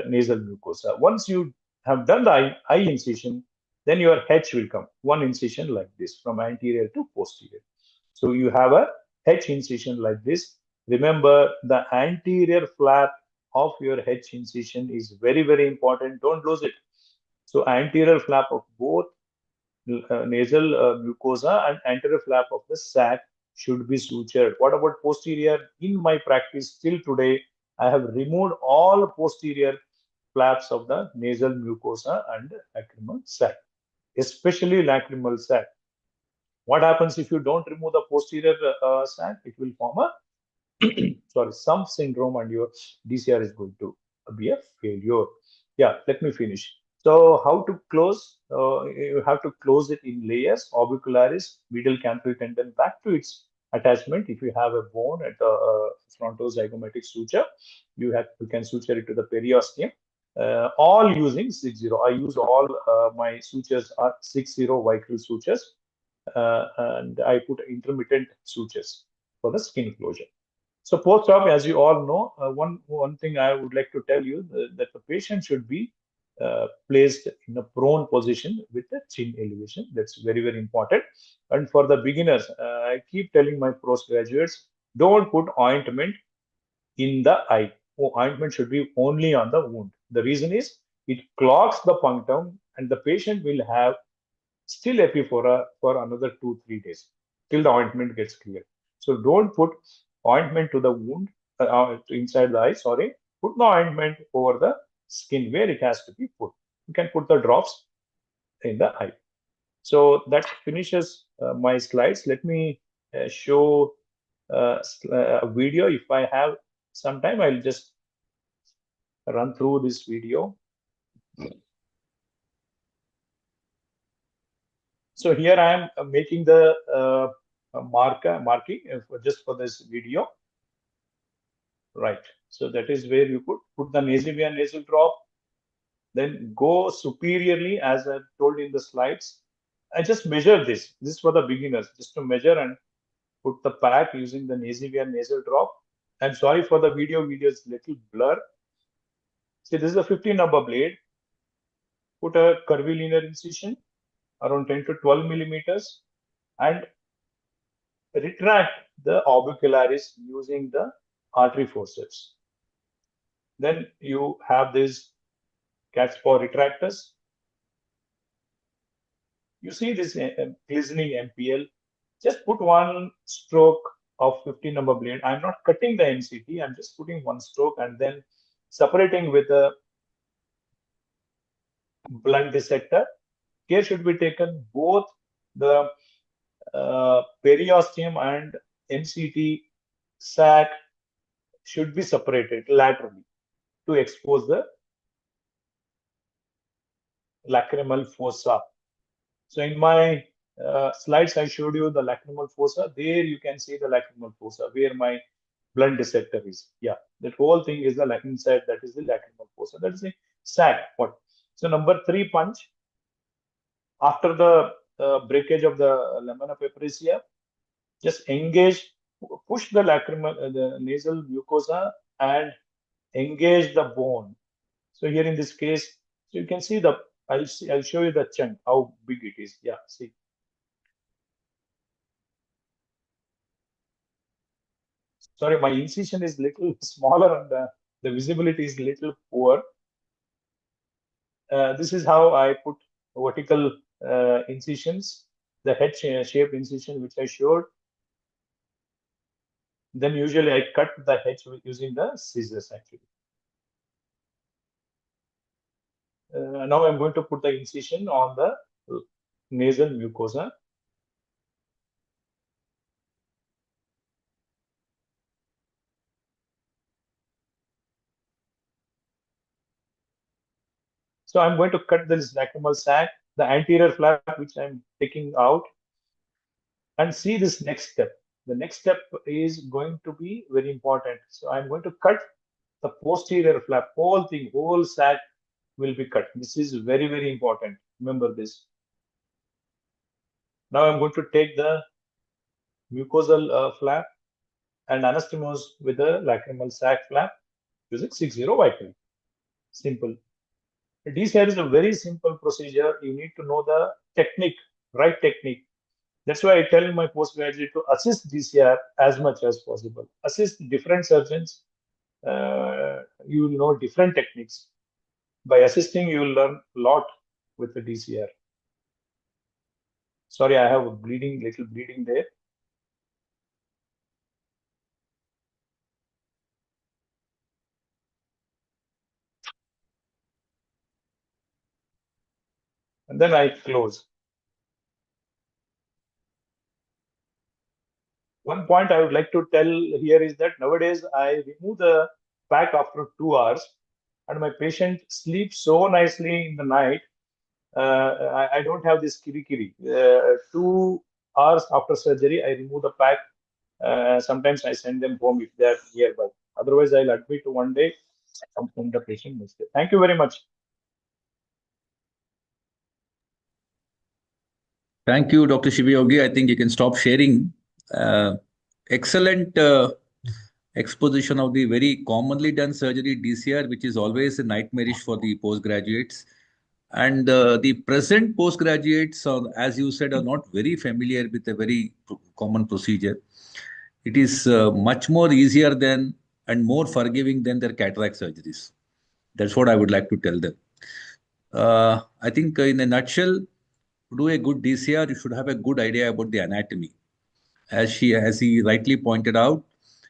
nasal mucosa. Once you have done the eye incision, then your H will come, one incision like this from anterior to posterior. So you have a H incision like this. Remember, the anterior flap of your H incision is very, very important. Don't lose it. So anterior flap of both nasal mucosa and anterior flap of the sac should be sutured. What about posterior? In my practice till today, I have removed all posterior flaps of the nasal mucosa and lacrimal sac, especially lacrimal sac. What happens if you don't remove the posterior sac? It will form a some syndrome, and your DCR is going to be a failure. Yeah, let me finish. So how to close? You have to close it in layers, orbicularis, medial canthal tendon back to its attachment. If you have a bone at the frontozygomatic suture, you can suture it to the periosteum. All using 6-0. I use all my sutures are 6-0 Vicryl sutures, and I put intermittent sutures for the skin closure. So post-op, as you all know, one thing I would like to tell you that the patient should be placed in a prone position with the chin elevation. That's very, very important. And for the beginners, I keep telling my postgraduates, don't put ointment in the eye. Ointment should be only on the wound. The reason is it clogs the punctum, and the patient will have still epi for another 2-3 days till the ointment gets clear. So don't put ointment to the wound inside the eye. Sorry, put the ointment over the skin where it has to be put. You can put the drops in the eye. So that finishes my slides. Let me show a video. If I have some time, I'll just run through this video. So here I am making the marking just for this video. Right. So that is where you put the nasivia nasal drop, then go superiorly, as I told in the slides. I just measure this. This is for the beginners, just to measure and put the pack using the nasivia nasal drop. I'm sorry for the video. Video is little blur. See, this is a 15 number blade. Put a curvilinear incision around 10 to 12 millimeters and retract the orbicularis using the artery forceps. Then you have this cat's paw retractors. You see this glistening MPL. Just put one stroke of 15 number blade. I'm not cutting the MCT. I'm just putting one stroke and then separating with a blunt dissector. Care should be taken both the periosteum and MCT sac should be separated laterally to expose the lacrimal fossa. So in my slides, I showed you the lacrimal fossa. There you can see the lacrimal fossa where my blunt dissector is. Yeah, that whole thing is the inside. That is the lacrimal fossa. That is the sac. What? So number 3 punch. After the breakage of the lamina peparissia, just engage, push the lacrimal, the nasal mucosa, and engage the bone. So here in this case, so you can see the. I'll show you the chunk, how big it is. Yeah, see. Sorry, my incision is little smaller and the visibility is little poor. This is how I put vertical incisions, the head-shaped incision which I showed. Then usually I cut the head using the scissors actually. Now I'm going to put the incision on the nasal mucosa. So I'm going to cut this lacrimal sac, the anterior flap, which I'm taking out, and see this next step. The next step is going to be very important. So I'm going to cut the posterior flap, whole thing, whole sac will be cut. This is very, very important. Remember this. Now I'm going to take the mucosal flap and anastomose with the lacrimal sac flap using 6-0 Vital. Simple. DCR is a very simple procedure. You need to know the technique, right technique. That's why I tell my postgraduate to assist DCR as much as possible. Assist different surgeons. You will know different techniques. By assisting, you will learn a lot with the DCR. Sorry, I have a little bleeding there. And then I close. One point I would like to tell here is that nowadays I remove the pack after 2 hours, and my patient sleeps so nicely in the night. I don't have this kiri. 2 hours after surgery, I remove the pack. Sometimes I send them home if they are nearby. Otherwise, I'll admit one day and the patient next day. Thank you very much. Thank you, Dr. Shivayogi. I think you can stop sharing. Excellent exposition of the very commonly done surgery, DCR, which is always a nightmarish for the postgraduates. And the present postgraduates, as you said, are not very familiar with a very common procedure. It is much more easier than and more forgiving than their cataract surgeries. That's what I would like to tell them. I think in a nutshell, to do a good DCR, you should have a good idea about the anatomy. As he rightly pointed out,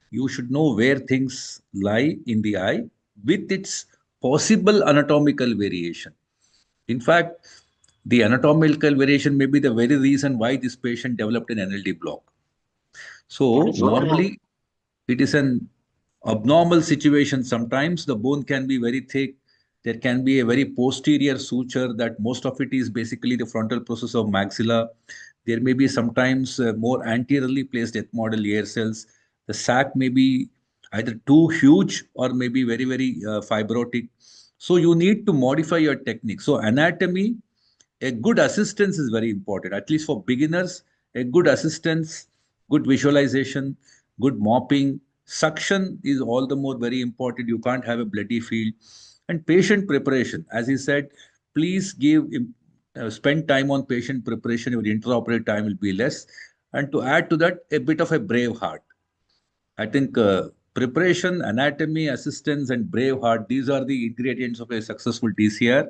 you should know where things lie in the eye with its possible anatomical variation. In fact, the anatomical variation may be the very reason why this patient developed an NLD block. So normally, it is an abnormal situation. Sometimes the bone can be very thick. There can be a very posterior suture that most of it is basically the frontal process of maxilla. There may be sometimes more anteriorly placed ethmoidal ear cells. The sac may be either too huge or maybe very, very fibrotic. So you need to modify your technique. So anatomy, a good assistance is very important, at least for beginners. A good assistance, good visualization, good mopping, suction is all the more very important. You can't have a bloody field. And patient preparation, as he said, please spend time on patient preparation. Your intraoperative time will be less. And to add to that, a bit of a brave heart. I think preparation, anatomy, assistance, and brave heart, these are the ingredients of a successful DCR.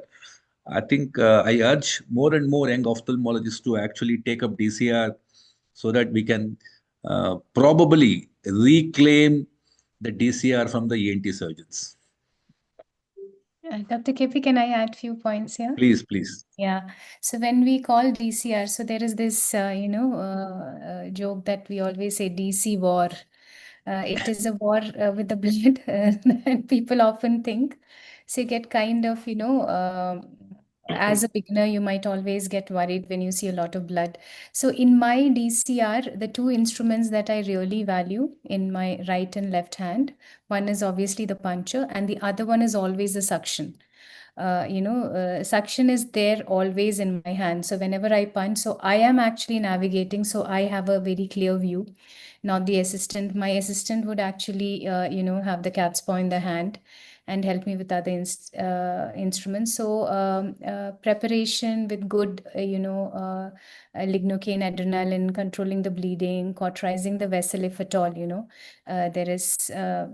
I think I urge more and more young ophthalmologists to actually take up DCR so that we can probably reclaim the DCR from the ENT surgeons. Dr. KP, can I add few points here? Please, please. Yeah. So when we call DCR, so there is this, joke that we always say DC war. It is a war with the blood that people often think. So you get kind of, as a beginner, you might always get worried when you see a lot of blood. So in my DCR, the two instruments that I really value in my right and left hand, one is obviously the puncher, and the other one is always the suction. Suction is there always in my hand. So whenever I punch, so I am actually navigating. So I have a very clear view, not the assistant. My assistant would actually, have the cat's paw in the hand and help me with other instruments. So preparation with good, lignocaine, adrenaline, controlling the bleeding, cauterizing the vessel if at all, there is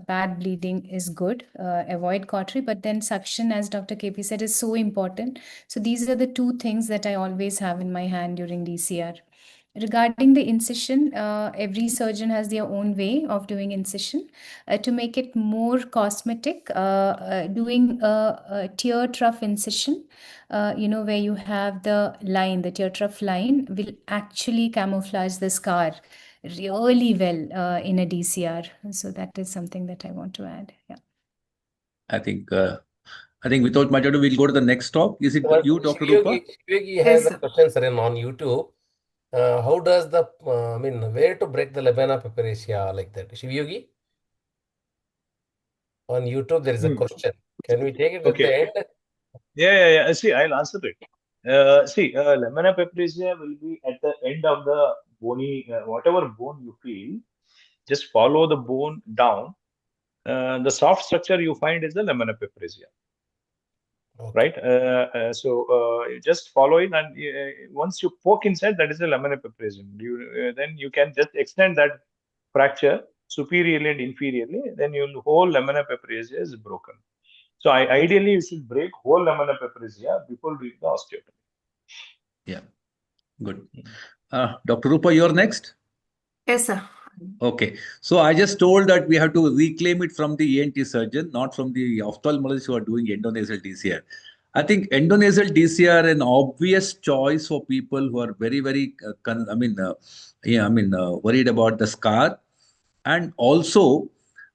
bad bleeding is good. Avoid cautery, but then suction, as Dr. KP said, is so important. So these are the two things that I always have in my hand during DCR. Regarding the incision, every surgeon has their own way of doing incision. To make it more cosmetic, doing a tear trough incision, where you have the line, the tear trough line, will actually camouflage the scar really well in a DCR. So that is something that I want to add. Yeah. I think without much ado, we'll go to the next talk. Is it you, Dr. Rupa? Shivyogi has a question, sir, on YouTube. How does the, where to break the lamina papyracea like that? Shivyogi? On YouTube, there is a question. Can we take it at the end? Yeah. See, I'll answer it. Lamina papyracea will be at the end of the bony, whatever bone you feel, just follow the bone down. The soft structure you find is the lamina papyracea. Okay. Right? You just follow it, and once you poke inside, that is the lamina papyracea. Then you can just extend that fracture superiorly and inferiorly. Then your whole lamina papyracea is broken. So ideally, you should break whole lamina papyracea before doing the osteotomy. Yeah, good. Dr. Rupa, you're next. Yes, sir. Okay, so I just told that we have to reclaim it from the ENT surgeon, not from the ophthalmologists who are doing endonasal DCR. I think endonasal DCR an obvious choice for people who are very, very, worried about the scar, and also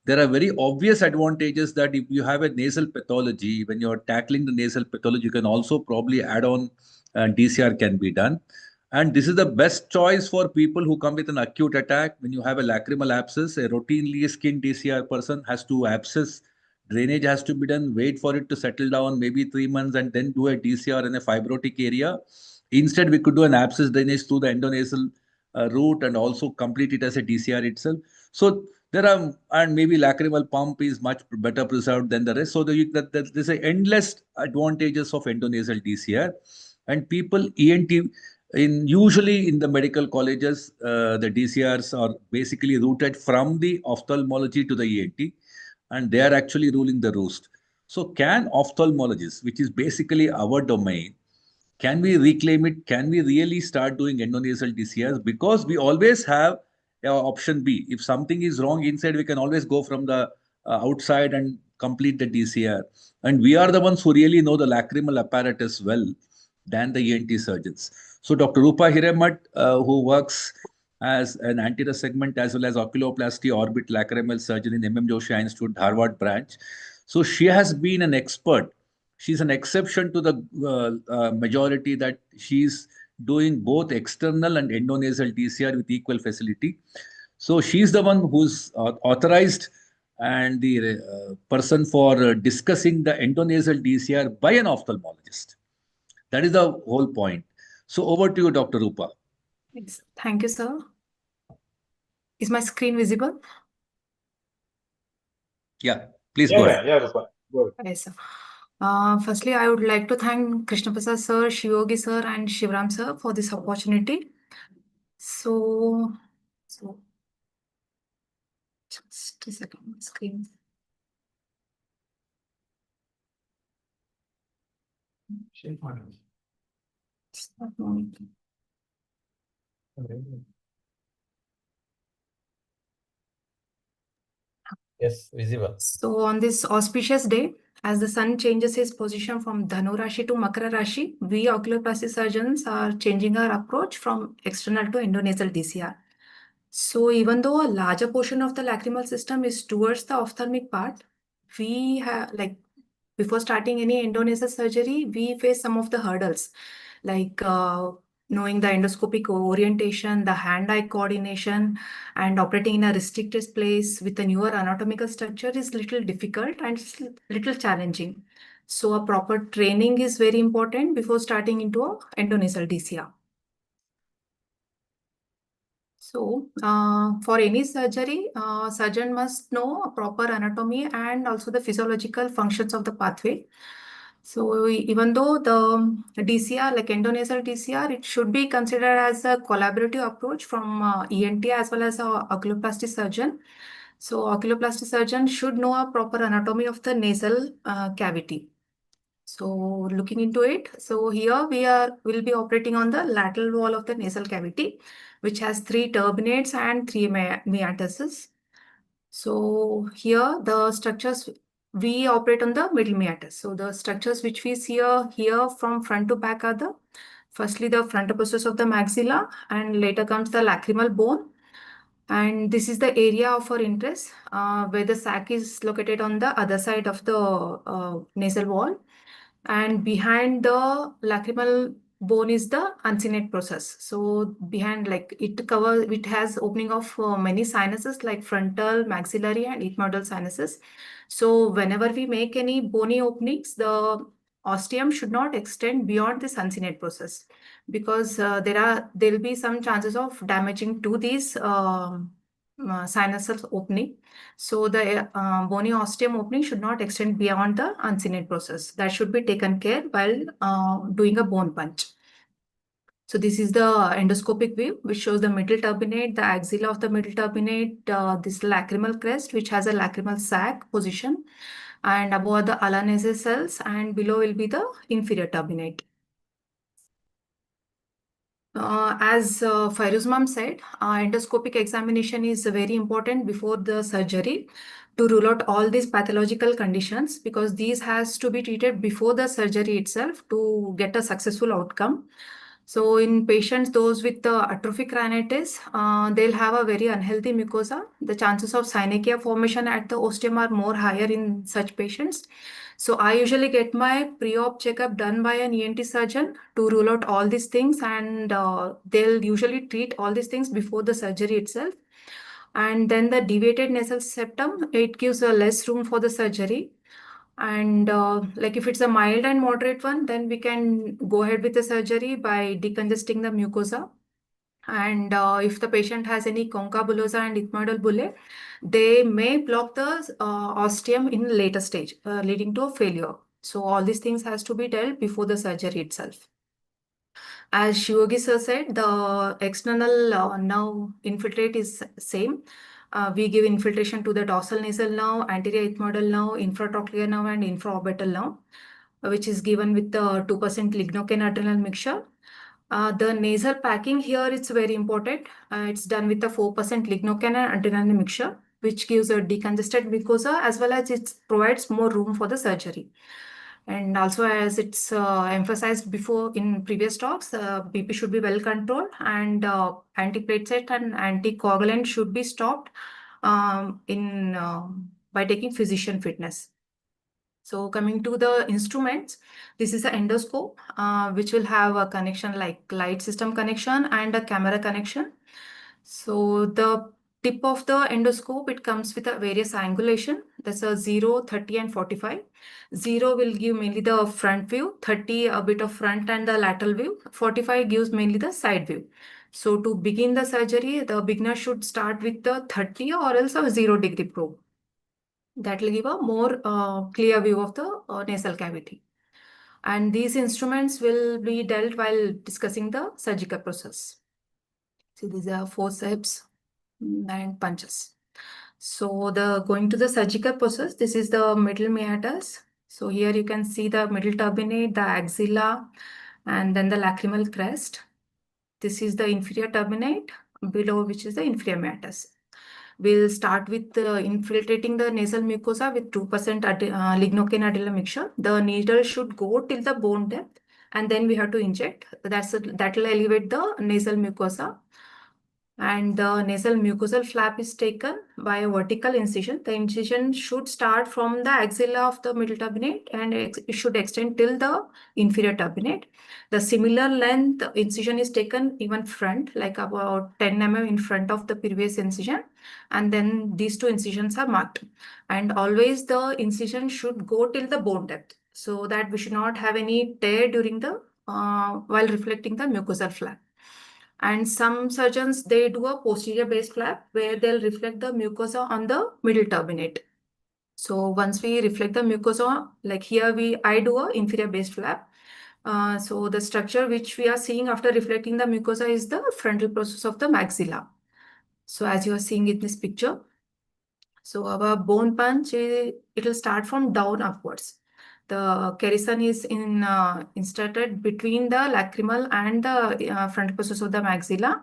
there are very obvious advantages that if you have a nasal pathology, when you're tackling the nasal pathology, you can also probably add on DCR can be done. And this is the best choice for people who come with an acute attack. When you have a lacrimal abscess, a routinely skinned DCR person has to abscess, drainage has to be done, wait for it to settle down, maybe 3 months, and then do a DCR in a fibrotic area. Instead, we could do an abscess drainage through the endonasal route and also complete it as a DCR itself. So there are, and maybe lacrimal pump is much better preserved than the rest. So there's a endless advantages of endonasal DCR. And people, ENT, usually in the medical colleges, the DCRs are basically routed from the ophthalmology to the ENT, and they are actually ruling the roost. So can ophthalmologists, which is basically our domain, can we reclaim it? Can we really start doing endonasal DCRs? Because we always have option B. If something is wrong inside, we can always go from the outside and complete the DCR. And we are the ones who really know the lacrimal apparatus well than the ENT surgeons. So Dr. Rupa Hiremat, who works as an anterior segment as well as oculoplasty orbit lacrimal surgeon in M.M. Joshi Eye Institute, Harvard branch. So she has been an expert. She's an exception to the majority that she's doing both external and endonasal DCR with equal facility. So she's the one who's authorized and the person for discussing the endonasal DCR by an ophthalmologist. That is the whole point. So over to you, Dr. Rupa. Yes. Thank you, sir. Is my screen visible? Yeah, please go ahead. Yeah, Rupa. Go ahead. Yes, sir. Firstly, I would like to thank Krishna Prasad sir, Shivyogi sir, and Shivram sir for this opportunity. So just a second, screen. It's not moving. Yes, visible. So on this auspicious day, as the sun changes his position from Dhanu Rashi to Makara Rashi, we oculoplasty surgeons are changing our approach from external to endonasal DCR. So even though a larger portion of the lacrimal system is towards the ophthalmic part, we have, like, before starting any endonasal surgery, we face some of the hurdles, like knowing the endoscopic orientation, the hand-eye coordination, and operating in a restricted place with a newer anatomical structure is little difficult and it's little challenging. So a proper training is very important before starting into a endonasal DCR. So for any surgery, surgeon must know a proper anatomy and also the physiological functions of the pathway. So even though the DCR, like endonasal DCR, it should be considered as a collaborative approach from ENT as well as a oculoplasty surgeon. So oculoplasty surgeon should know a proper anatomy of the nasal cavity. So looking into it, so here will be operating on the lateral wall of the nasal cavity, which has 3 turbinates and 3 meatuses. So here the structures, we operate on the middle meatus. So the structures which we see here from front to back are firstly the frontal process of the maxilla, and later comes the lacrimal bone. And this is the area of our interest, where the sac is located on the other side of the nasal wall. And behind the lacrimal bone is the uncinate process. So behind, like, it has opening of many sinuses like frontal, maxillary, and ethmoidal sinuses. So whenever we make any bony openings, the ostium should not extend beyond this uncinate process, because there will be some chances of damaging to these sinusal opening. So the bony ostium opening should not extend beyond the uncinate process. That should be taken care while doing a bone punch. So this is the endoscopic view, which shows the middle turbinate, the axilla of the middle turbinate, this lacrimal crest, which has a lacrimal sac position, and above the ala nasal cells, and below will be the inferior turbinate. As Fairuz ma'am said, endoscopic examination is very important before the surgery to rule out all these pathological conditions, because these has to be treated before the surgery itself to get a successful outcome. So in patients, those with the atrophic rhinitis, they'll have a very unhealthy mucosa. The chances of synechia formation at the ostium are more higher in such patients. So I usually get my pre-op checkup done by an ENT surgeon to rule out all these things, and they'll usually treat all these things before the surgery itself. And then the deviated nasal septum, it gives a less room for the surgery. And like if it's a mild and moderate one, then we can go ahead with the surgery by decongesting the mucosa. And if the patient has any concha bullosa and ethmoidal bullae, they may block the ostium in later stage, leading to a failure. So all these things has to be dealt before the surgery itself. As Shivogi sir said, the external nerve infiltrate is same. We give infiltration to the dorsal nasal nerve, anterior ethmoidal nerve, infratrochlear nerve, and infraorbital nerve, which is given with the 2% lignocaine adrenal mixture. The nasal packing here, it's very important. It's done with the 4% lignocaine and adrenaline mixture, which gives a decongested mucosa, as well as it provides more room for the surgery. And also, as it's emphasized before in previous talks, BP should be well controlled, and antiplatelet and anticoagulant should be stopped by taking physician fitness. So coming to the instruments, this is the endoscope, which will have a connection like light system connection and a camera connection. So the tip of the endoscope, it comes with a various angulation. That's a 0, 30, and 45. 0 will give mainly the front view, 30 a bit of front and the lateral view, 45 gives mainly the side view. So to begin the surgery, the beginner should start with the 30 or else a 0-degree probe. That will give a more clear view of the nasal cavity. And these instruments will be dealt while discussing the surgical process. So these are forceps and punches. So going to the surgical process, this is the middle meatus. So here you can see the middle turbinate, the axilla, and then the lacrimal crest. This is the inferior turbinate, below which is the inferior meatus. We'll start with infiltrating the nasal mucosa with 2% lignocaine adrenal mixture. The needle should go till the bone depth, and then we have to inject. That will elevate the nasal mucosa. And the nasal mucosal flap is taken by a vertical incision. The incision should start from the axilla of the middle turbinate, and it should extend till the inferior turbinate. The similar length incision is taken even front, like about 10 mm in front of the previous incision. And then these two incisions are marked. And always the incision should go till the bone depth, so that we should not have any tear during the while reflecting the mucosal flap. And some surgeons, they do a posterior based flap where they'll reflect the mucosa on the middle turbinate. So once we reflect the mucosa, like here I do a inferior based flap. So the structure which we are seeing after reflecting the mucosa is the frontal process of the maxilla. So as you are seeing in this picture, so our bone punch, it will start from down upwards. The kerosene is inserted between the lacrimal and the front process of the maxilla.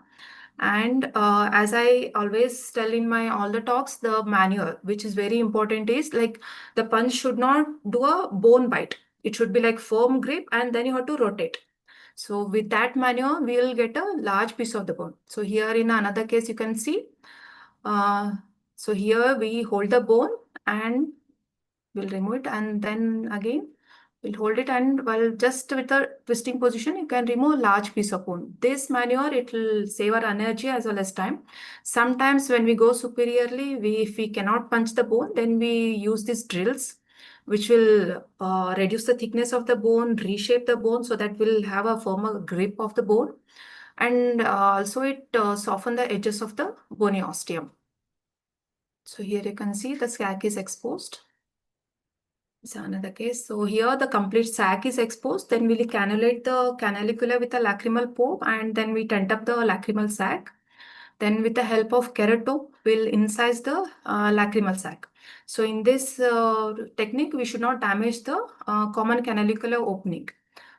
And as I always tell in my all the talks, the manual, which is very important, is like the punch should not do a bone bite. It should be like firm grip, and then you have to rotate. So with that manual, we will get a large piece of the bone. So here in another case, you can see. So here we hold the bone and we'll remove it, and then again we'll hold it, and while just with the twisting position, you can remove a large piece of bone. This maneuver, it will save our energy as well as time. Sometimes when we go superiorly, if we cannot punch the bone, then we use these drills, which will reduce the thickness of the bone, reshape the bone so that we'll have a firmer grip of the bone, and also it soften the edges of the bony osteum. So here you can see the sac is exposed. It's another case. So here the complete sac is exposed. Then we'll cannulate the canalicula with a lacrimal probe, and then we tent up the lacrimal sac. Then with the help of keratope, we'll incise the lacrimal sac. So in this technique, we should not damage the common canalicular opening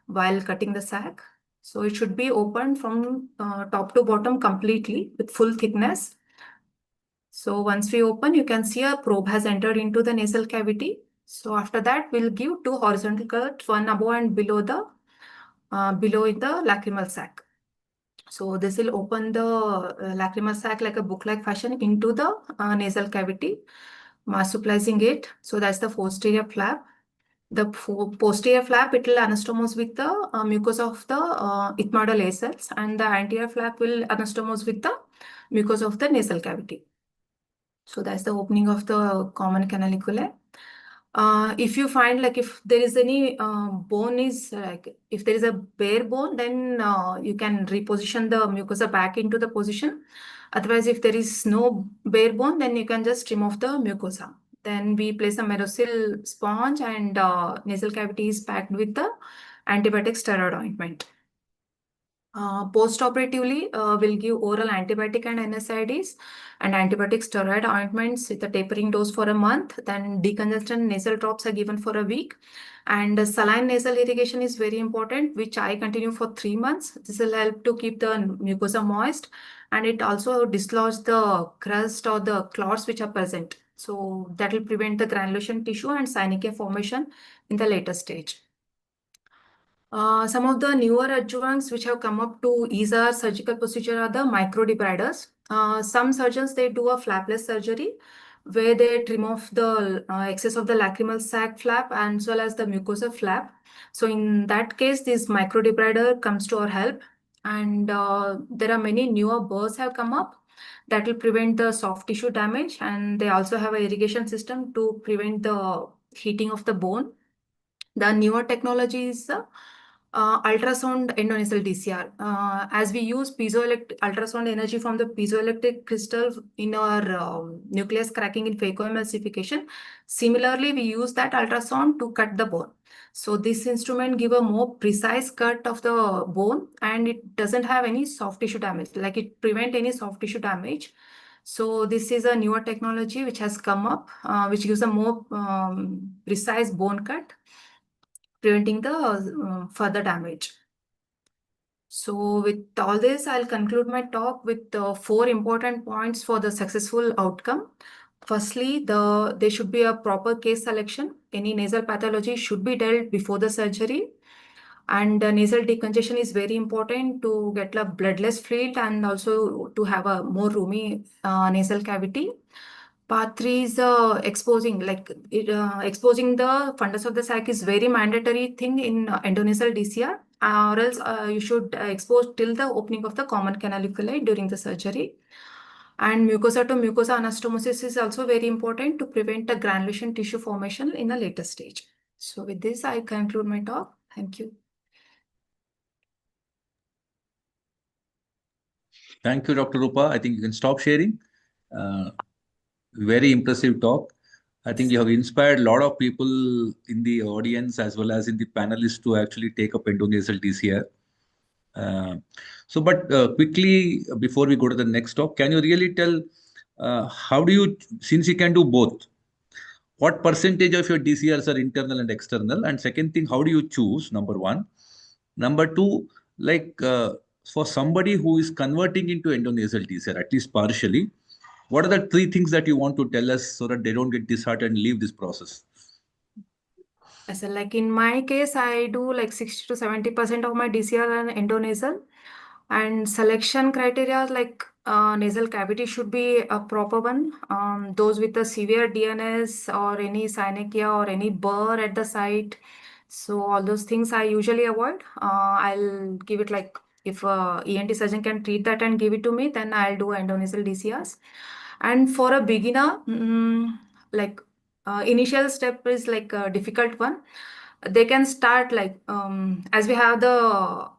while cutting the sac. So it should be opened from top to bottom completely with full thickness. So once we open, you can see a probe has entered into the nasal cavity. So after that, we'll give 2 horizontal cuts, one above and below the in the lacrimal sac. So this will open the lacrimal sac like a book-like fashion into the nasal cavity, marsupializing it. So that's the posterior flap. The posterior flap, it will anastomose with the mucosa of the ethmoidal A cells, and the anterior flap will anastomose with the mucosa of the nasal cavity. So that's the opening of the common canaliculae. If you find like if there is any bone is like if there is a bare bone, then you can reposition the mucosa back into the position. Otherwise, if there is no bare bone, then you can just remove the mucosa. Then we place a merosil sponge, and nasal cavity is packed with the antibiotic steroid ointment. Post-operatively, we'll give oral antibiotic and NSAIDs and antibiotic steroid ointments with a tapering dose for a month. Then decongestant nasal drops are given for a week. And saline nasal irrigation is very important, which I continue for 3 months. This will help to keep the mucosa moist, and it also dislodge the crust or the clots which are present. So that will prevent the granulation tissue and syncytia formation in the later stage. Some of the newer adjuvants which have come up to ease our surgical procedure are the microdebriders. Some surgeons, they do a flapless surgery where they trim off the excess of the lacrimal sac flap as well as the mucosa flap. So in that case, this microdebrider comes to our help. And there are many newer burrs have come up that will prevent the soft tissue damage. And they also have an irrigation system to prevent the heating of the bone. The newer technology is ultrasound endonasal DCR. As we use piezoelectric ultrasound energy from the piezoelectric crystal in our nucleus cracking in phacoemulsification, similarly, we use that ultrasound to cut the bone. So this instrument give a more precise cut of the bone, and it doesn't have any soft tissue damage, like it prevent any soft tissue damage. So this is a newer technology which has come up, which gives a more precise bone cut, preventing the further damage. So with all this, I'll conclude my talk with 4 important points for the successful outcome. Firstly, there should be a proper case selection. Any nasal pathology should be dealt before the surgery. And nasal decongestion is very important to get a bloodless fluid and also to have a more roomy nasal cavity. Part 3 is exposing, exposing the fundus of the sac is very mandatory thing in endonasal DCR, or else you should expose till the opening of the common canaliculi during the surgery. And mucosa to mucosa anastomosis is also very important to prevent the granulation tissue formation in a later stage. So with this, I conclude my talk. Thank you. Thank you, Dr. Rupa. I think you can stop sharing. Very impressive talk. I think you have inspired a lot of people in the audience as well as in the panelists to actually take up endonasal DCR. Quickly, before we go to the next talk, can you really tell how do you, since you can do both, what percentage of your DCRs are internal and external? And second thing, how do you choose? Number one. Number two, like for somebody who is converting into endonasal DCR, at least partially, what are the three things that you want to tell us so that they don't get disheartened and leave this process? So like in my case, I do like 60 to 70% of my DCR and endonasal. And selection criteria like nasal cavity should be a proper one. Those with a severe DNS or any synechia or any burr at the site. So all those things I usually avoid. I'll give it like if a ENT surgeon can treat that and give it to me, then I'll do endonasal DCRs. And for a beginner, like initial step is like a difficult one. They can start like as we have the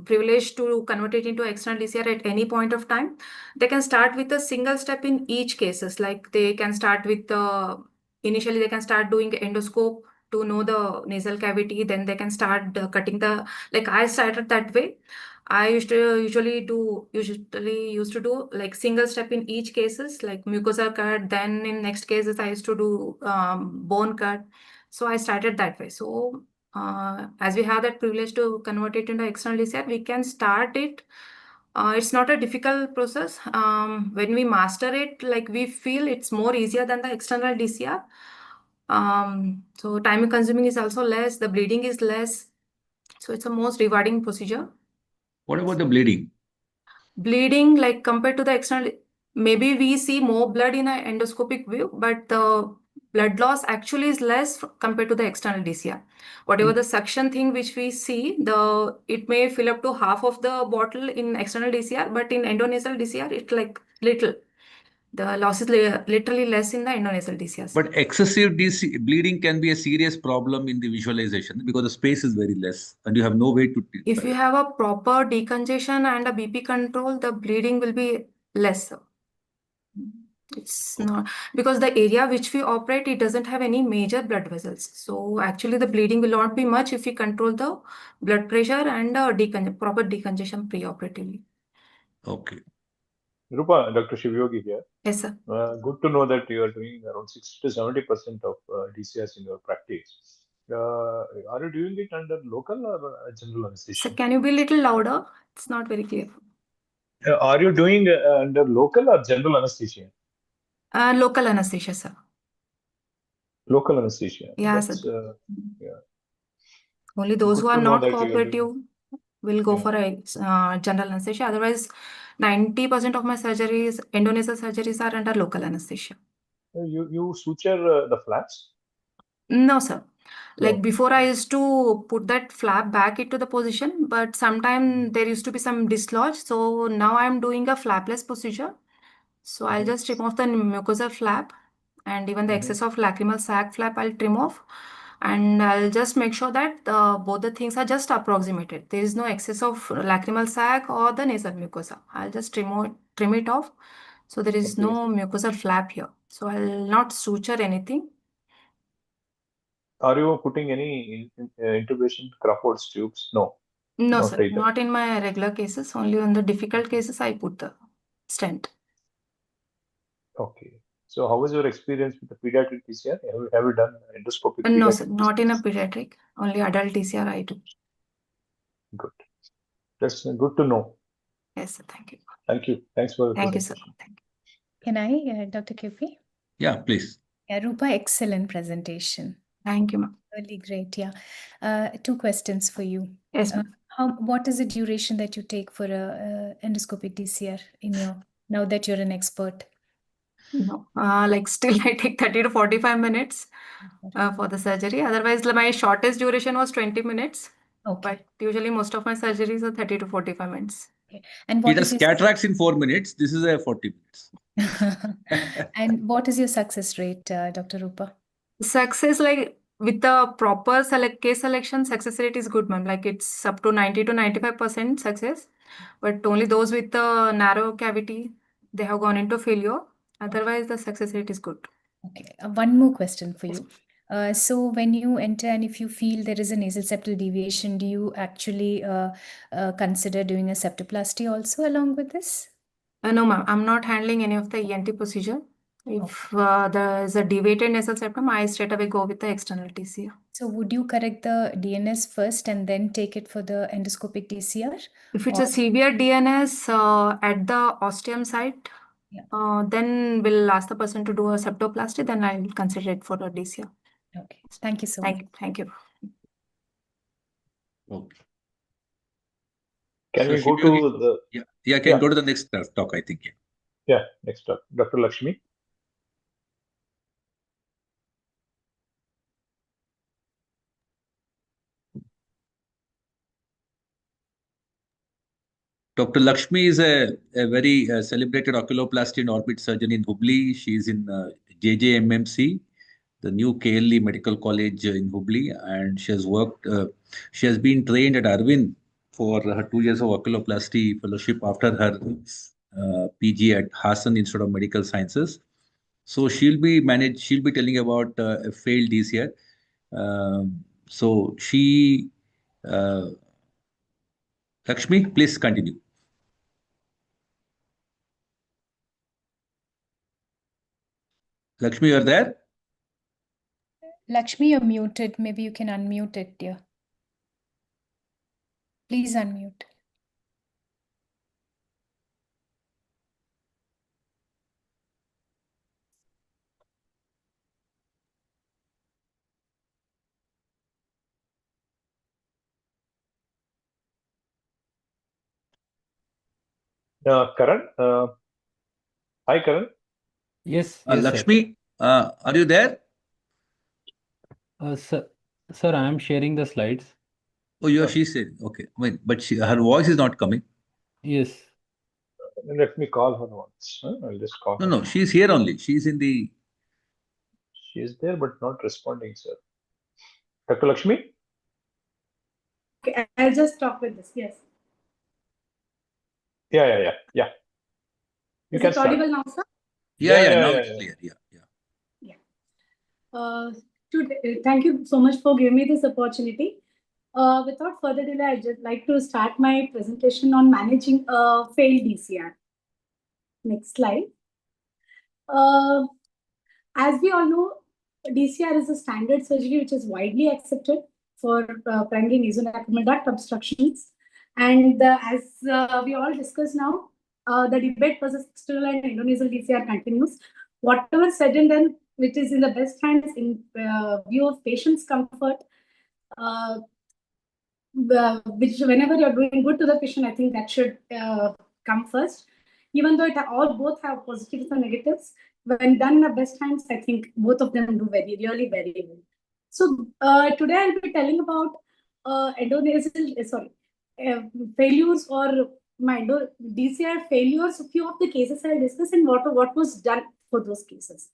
privilege to convert it into external DCR at any point of time. They can start with a single step in each cases. Like they can start with initially they can start doing endoscope to know the nasal cavity. Then they can start cutting the, like I started that way. I usually used to do like single step in each cases, like mucosal cut. Then in next cases I used to do bone cut. So I started that way. So as we have that privilege to convert it into external DCR, we can start it. It's not a difficult process. When we master it, like we feel it's more easier than the external DCR. So time consuming is also less, the bleeding is less. So it's a most rewarding procedure. What about the bleeding? Bleeding, like compared to the external, maybe we see more blood in an endoscopic view, but the blood loss actually is less compared to the external DCR. Whatever the suction thing which we see, it may fill up to half of the bottle in external DCR, but in endonasal DCR, it's like little. The loss is literally less in the endonasal DCRs. But excessive bleeding can be a serious problem in the visualization because the space is very less and you have no way to. If you have a proper decongestion and a BP control, the bleeding will be less. It's not because the area which we operate, it doesn't have any major blood vessels. So actually the bleeding will not be much if we control the blood pressure and proper decongestion preoperatively. Okay. Rupa, Dr. Shivyogi here. Yes, sir. Good to know that you are doing around 60 to 70% of DCRs in your practice. Are you doing it under local or general anesthesia? So can you be a little louder? It's not very clear. Are you doing under local or general anesthesia? Local anesthesia, sir. Local anesthesia. Yeah, That's, sir. yeah. Only those Good who are to know not that you are cooperative will go Yeah. for a general anesthesia. Otherwise, 90% of my surgeries, endonasal surgeries, are under local anesthesia. You suture the flaps? No, sir. Like No. before, I used to put that flap back into the position, but sometime there used to be some dislodge. So now I'm doing a flapless procedure. So I'll just trim off the mucosal flap, and even the excess of lacrimal sac flap I'll trim off. And I'll just make sure that both the things are just approximated. There is no excess of lacrimal sac or the nasal mucosa. I'll just trim it off. So there is no mucosal flap here. So I'll not suture anything. Are you putting any intubation Crawford's tubes? No. No, Not sir. either. Not in my regular cases. Only on the difficult cases I put the stent. Okay. So how was your experience with the pediatric TCR? Have you done endoscopic No, pediatric sir. Not in a pediatric. Only adult TCR I do. Good. That's good to know. Yes, sir. Thank you. Thank you. Thanks for the Thank you, sir. presentation. Thank you. Can I, Dr. KP? Yeah, please. Rupa, excellent presentation. Thank you, ma'am. Really great. Yeah. Two questions for you. Yes, ma'am. What is the duration that you take for a endoscopic DCR now that you're an expert? No, like still I take 30 to 45 minutes for the surgery. Otherwise, my shortest duration was 20 minutes. Okay. But usually most of my surgeries are 30 to 45 minutes. Okay. And He what does is your cataracts in 4 minutes. This is a 40 minutes. and what is your success rate, Dr. Rupa? Success, like with the proper case selection, success rate is good, ma'am. Like it's up to 90 to 95% success. But only those with the narrow cavity, they have gone into failure. Otherwise, the success rate is good. Okay. One more question for you. So when you enter and if you feel there is a nasal septal deviation, do you actually consider doing a septoplasty also along with this? No, ma'am. I'm not handling any of the ENT procedure. If there is a deviated nasal septum, I straight away go with the external DCR. So would you correct the DNS first and then take it for the endoscopic DCR? If it's Or- a severe DNS at the ostium site, Yeah. then we'll ask the person to do a septoplasty, then I'll consider it for a DCR. Okay. Thank you so much. Thank you. Okay. Can So we go Shivyogi- to the can go to the next talk, I think. next talk, Dr. Lakshmi? Dr. Lakshmi is a very celebrated oculoplasty and orbit surgeon in Hubli. She is in JJMMC, the new KLE Medical College in Hubli, and she has worked. She has been trained at Arvind for her 2 years of oculoplasty fellowship after her PG at Hassan Institute of Medical Sciences. So she'll be telling about a failed DCR. So she, Lakshmi, please continue. Lakshmi, you are there? Lakshmi, you're muted. Maybe you can unmute it, dear. Please unmute. Karan? Hi, Karan. Yes, Lakshmi, are you there? sir. Sir, I am sharing the slides. Oh, she said, okay. Wait, but her voice is not coming. Yes. Let me call her once. I'll just call her. No, she's here only. She's in the... She is there, but not responding, sir. Dr. Lakshmi? Okay, I'll just stop with this. Yes. Yeah. You Is can it start. audible now, sir? Yeah, now it's clear. Yeah. Thank you so much for giving me this opportunity. Without further delay, I'd just like to start my presentation on managing a failed DCR. Next slide. As we all know, DCR is a standard surgery which is widely accepted for primary nasolacrimal duct obstructions. And as we all discussed now, the debate versus external and endonasal DCR continues. Whatever said and done, which is in the best hands in view of patient's comfort, which whenever you're doing good to the patient, I think that should come first. Even though both have positives and negatives, when done in the best hands, I think both of them do really very well. So today I'll be telling about failures or my DCR failures. A few of the cases I'll discuss and what was done for those cases.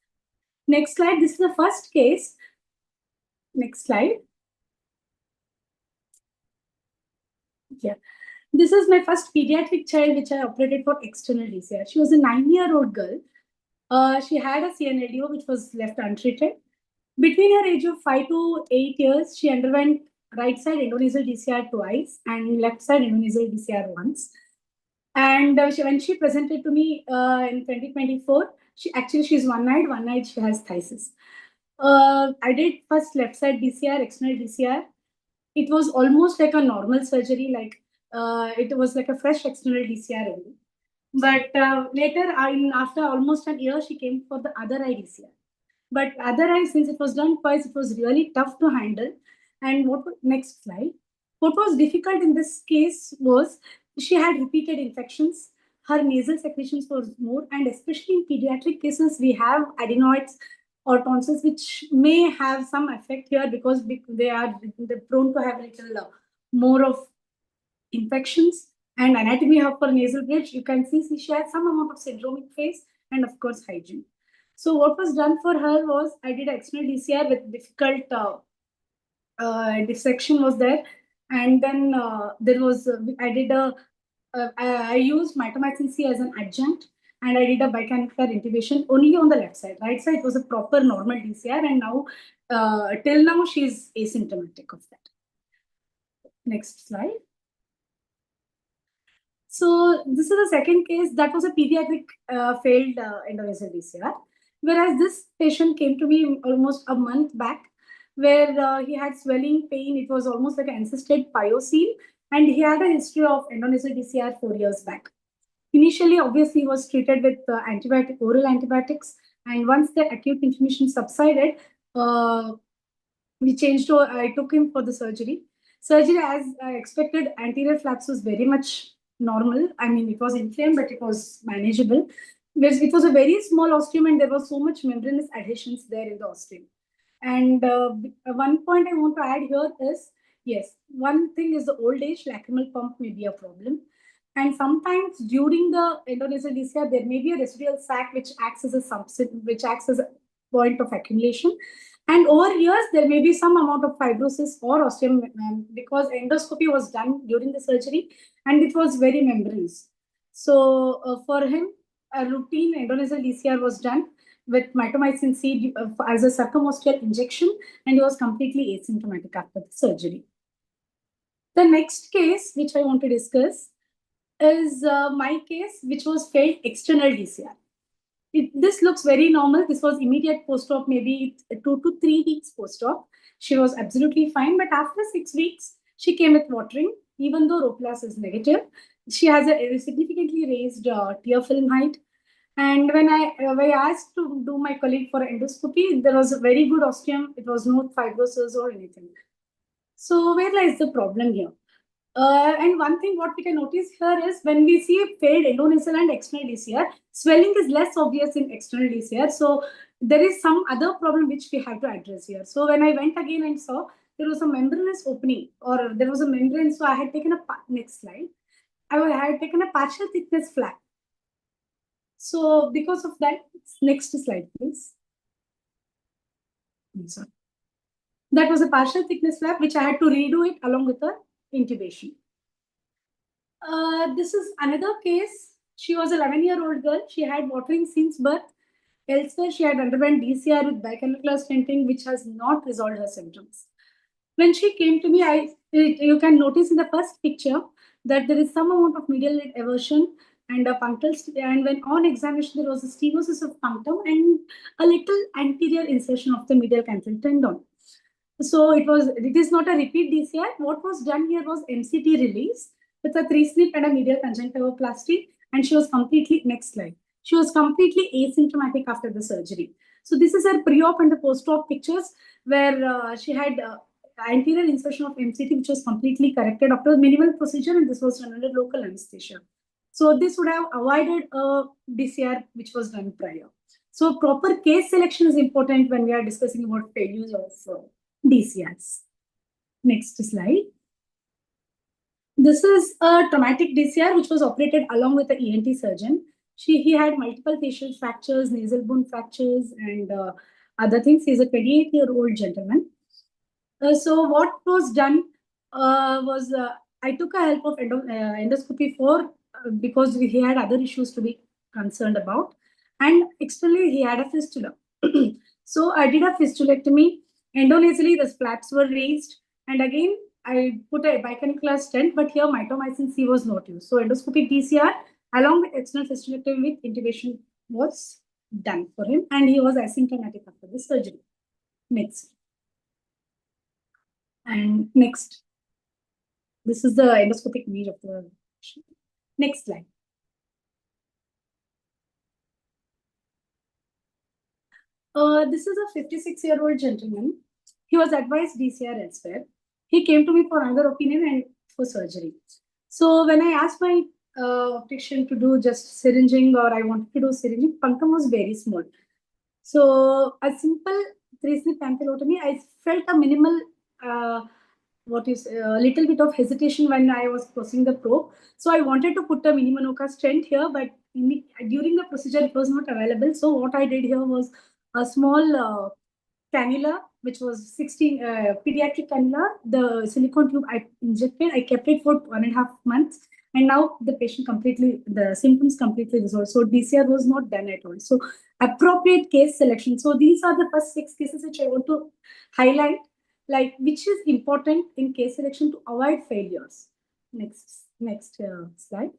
Next slide. This is the first case. Next slide. Yeah. This is my first pediatric child which I operated for external DCR. She was a 9-year-old girl. She had a CNLDO which was left untreated. Between her age of 5 to 8 years, she underwent right side endonasal DCR twice and left side endonasal DCR once. And when she presented to me in 2024, she's one-eyed, she has phthisis. I did first left side DCR, external DCR. It was almost like a normal surgery, like it was like a fresh external DCR only. But later, after almost a year, she came for the other eye DCR. But other eye, since it was done twice, it was really tough to handle. And next slide. What was difficult in this case was she had repeated infections. Her nasal secretions were more, and especially in pediatric cases, we have adenoids or tonsils, which may have some effect here because they're prone to have a little more of infections. And anatomy of her nasal bridge, you can see she had some amount of syndromic face and of course hygiene. So what was done for her was I did external DCR with difficult dissection was there, and then there was I used mitomycin C as an adjunct, and I did a bicannular intubation only on the left side. Right side was a proper normal DCR, and now till now she's asymptomatic of that. Next slide. So this is the second case that was a pediatric failed endovasal DCR. Whereas this patient came to me almost a month back, where he had swelling pain. It was almost like an encysted pyocele, and he had a history of endonasal DCR 4 years back. Initially, obviously, he was treated with oral antibiotics, and once the acute inflammation subsided, I took him for the surgery. Surgery, as expected, anterior flaps was very much normal. I mean, it was inflamed, but it was manageable. It was a very small ostium, and there was so much membranous adhesions there in the ostium. And one point I want to add here is, yes, one thing is the old age, lacrimal pump may be a problem. And sometimes during the endonasal DCR, there may be a residual sac which acts as a point of accumulation. And over years, there may be some amount of fibrosis or osteum because endoscopy was done during the surgery and it was very membranous. So for him, a routine endonasal DCR was done with mitomycin C as a circumostial injection, and he was completely asymptomatic after the surgery. The next case, which I want to discuss, is my case, which was failed external DCR. This looks very normal. This was immediate post-op, maybe 2 to 3 weeks post-op. She was absolutely fine, but after 6 weeks, she came with watering, even though Ropilas is negative. She has a significantly raised tear film height. And when I asked to do my colleague for endoscopy, there was a very good ostium. It was no fibrosis or anything. So where lies the problem here? And one thing what we can notice here is when we see a failed endonasal and external DCR, swelling is less obvious in external DCR. So there is some other problem which we have to address here. So when I went again and saw there was a membranous opening, or there was a membrane, so I had taken next slide. I had taken a partial thickness flap. So because of that, next slide, please. Sorry. That was a partial thickness flap which I had to redo it along with the intubation. This is another case. She was an 11-year-old girl. She had watering since birth. Elsewhere, she had undergone DCR with bicannular stenting, which has not resolved her symptoms. When she came to me, you can notice in the first picture that there is some amount of medial lid eversion and a punctal, and when on examination, there was a stenosis of punctum and a little anterior insertion of the medial canthal tendon. So it is not a repeat DCR. What was done here was MCT release with a 3-snip and a medial conjunctivoplasty, and she was completely, next slide, she was completely asymptomatic after the surgery. So this is her pre-op and the post-op pictures where she had anterior insertion of MCT, which was completely corrected after minimal procedure, and this was done under local anesthesia. So this would have avoided a DCR which was done prior. So proper case selection is important when we are discussing about failures of DCRs. Next slide. This is a traumatic DCR which was operated along with the ENT surgeon. He had multiple facial fractures, nasal bone fractures, and other things. He's a 28-year-old gentleman. So what was done was I took a help of endoscopy because he had other issues to be concerned about, and externally he had a fistula. So I did a fistulectomy. Endonasally, the flaps were raised, and again I put a bicannular stent, but here mitomycin C was not used. So endoscopic DCR along with external fistulectomy with intubation was done for him, and he was asymptomatic after the surgery. Next. And next. This is the endoscopic image of the patient. Next slide. This is a 56-year-old gentleman. He was advised DCR elsewhere. He came to me for another opinion and for surgery. So when I asked my optician to do just syringing, or I wanted to do syringing, punctum was very small. So a simple 3-snip amphilotomy, I felt a minimal, little bit of hesitation when I was crossing the probe. So I wanted to put a mini Manoka stent here, but during the procedure, it was not available. So what I did here was a small cannula, which was 16 pediatric cannula. The silicone tube I injected, I kept it for 1.5 months. And now the symptoms completely resolved. So DCR was not done at all. So appropriate case selection. So these are the first 6 cases which I want to highlight, like which is important in case selection to avoid failures. Next slide.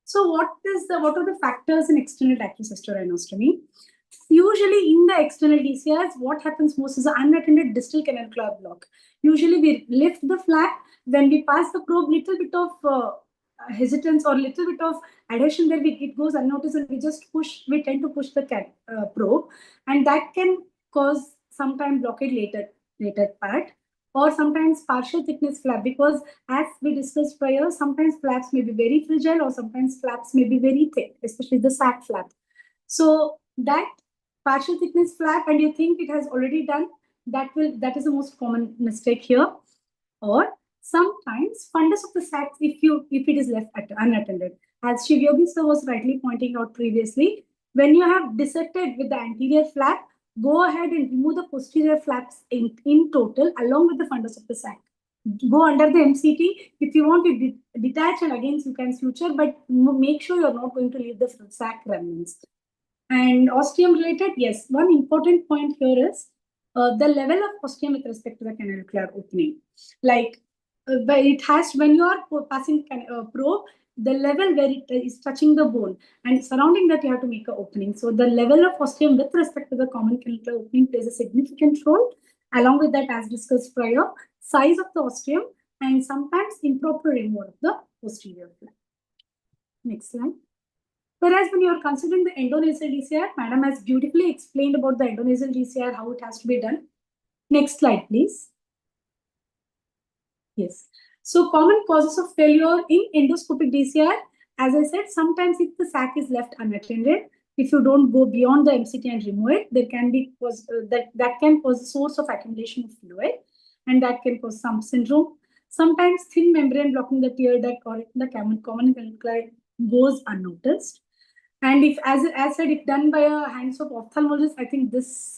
So what are the factors in external dacryocysterinostomy? Usually in the external DCRs, what happens most is the unattended distal canalicular block. Usually we lift the flap. When we pass the probe, little bit of hesitance or little bit of adhesion there, it goes unnoticed, and we tend to push the probe, and that can cause sometime blockade later part, or sometimes partial thickness flap, because as we discussed prior, sometimes flaps may be very fragile or sometimes flaps may be very thick, especially the sac flap. So that partial thickness flap, and you think it has already done, that is the most common mistake here. Or sometimes fundus of the sac, if it is left unattended, as Shivyogi sir was rightly pointing out previously, when you have dissected with the anterior flap, go ahead and remove the posterior flaps in total along with the fundus of the sac. Go under the MCT. If you want to detach and again you can suture, but make sure you're not going to leave the sac remnants. And ostium related, yes, one important point here is the level of ostium with respect to the canalicular opening. Like, but it has, when you are passing probe, the level where it is touching the bone and surrounding that, you have to make an opening. So the level of ostium with respect to the common canalicular opening plays a significant role. Along with that, as discussed prior, size of the ostium and sometimes improper removal of the posterior flap. Next slide. Whereas when you are considering the endonasal DCR, Madam has beautifully explained about the endonasal DCR, how it has to be done. Next slide, please. Yes. So common causes of failure in endoscopic DCR, as I said, sometimes if the sac is left unattended, if you don't go beyond the MCT and remove it, there can be that can cause a source of accumulation of fluid, and that can cause some syndrome. Sometimes thin membrane blocking the tear duct or the common canalicular goes unnoticed. And if, as said, if done by a hands of ophthalmologist, I think this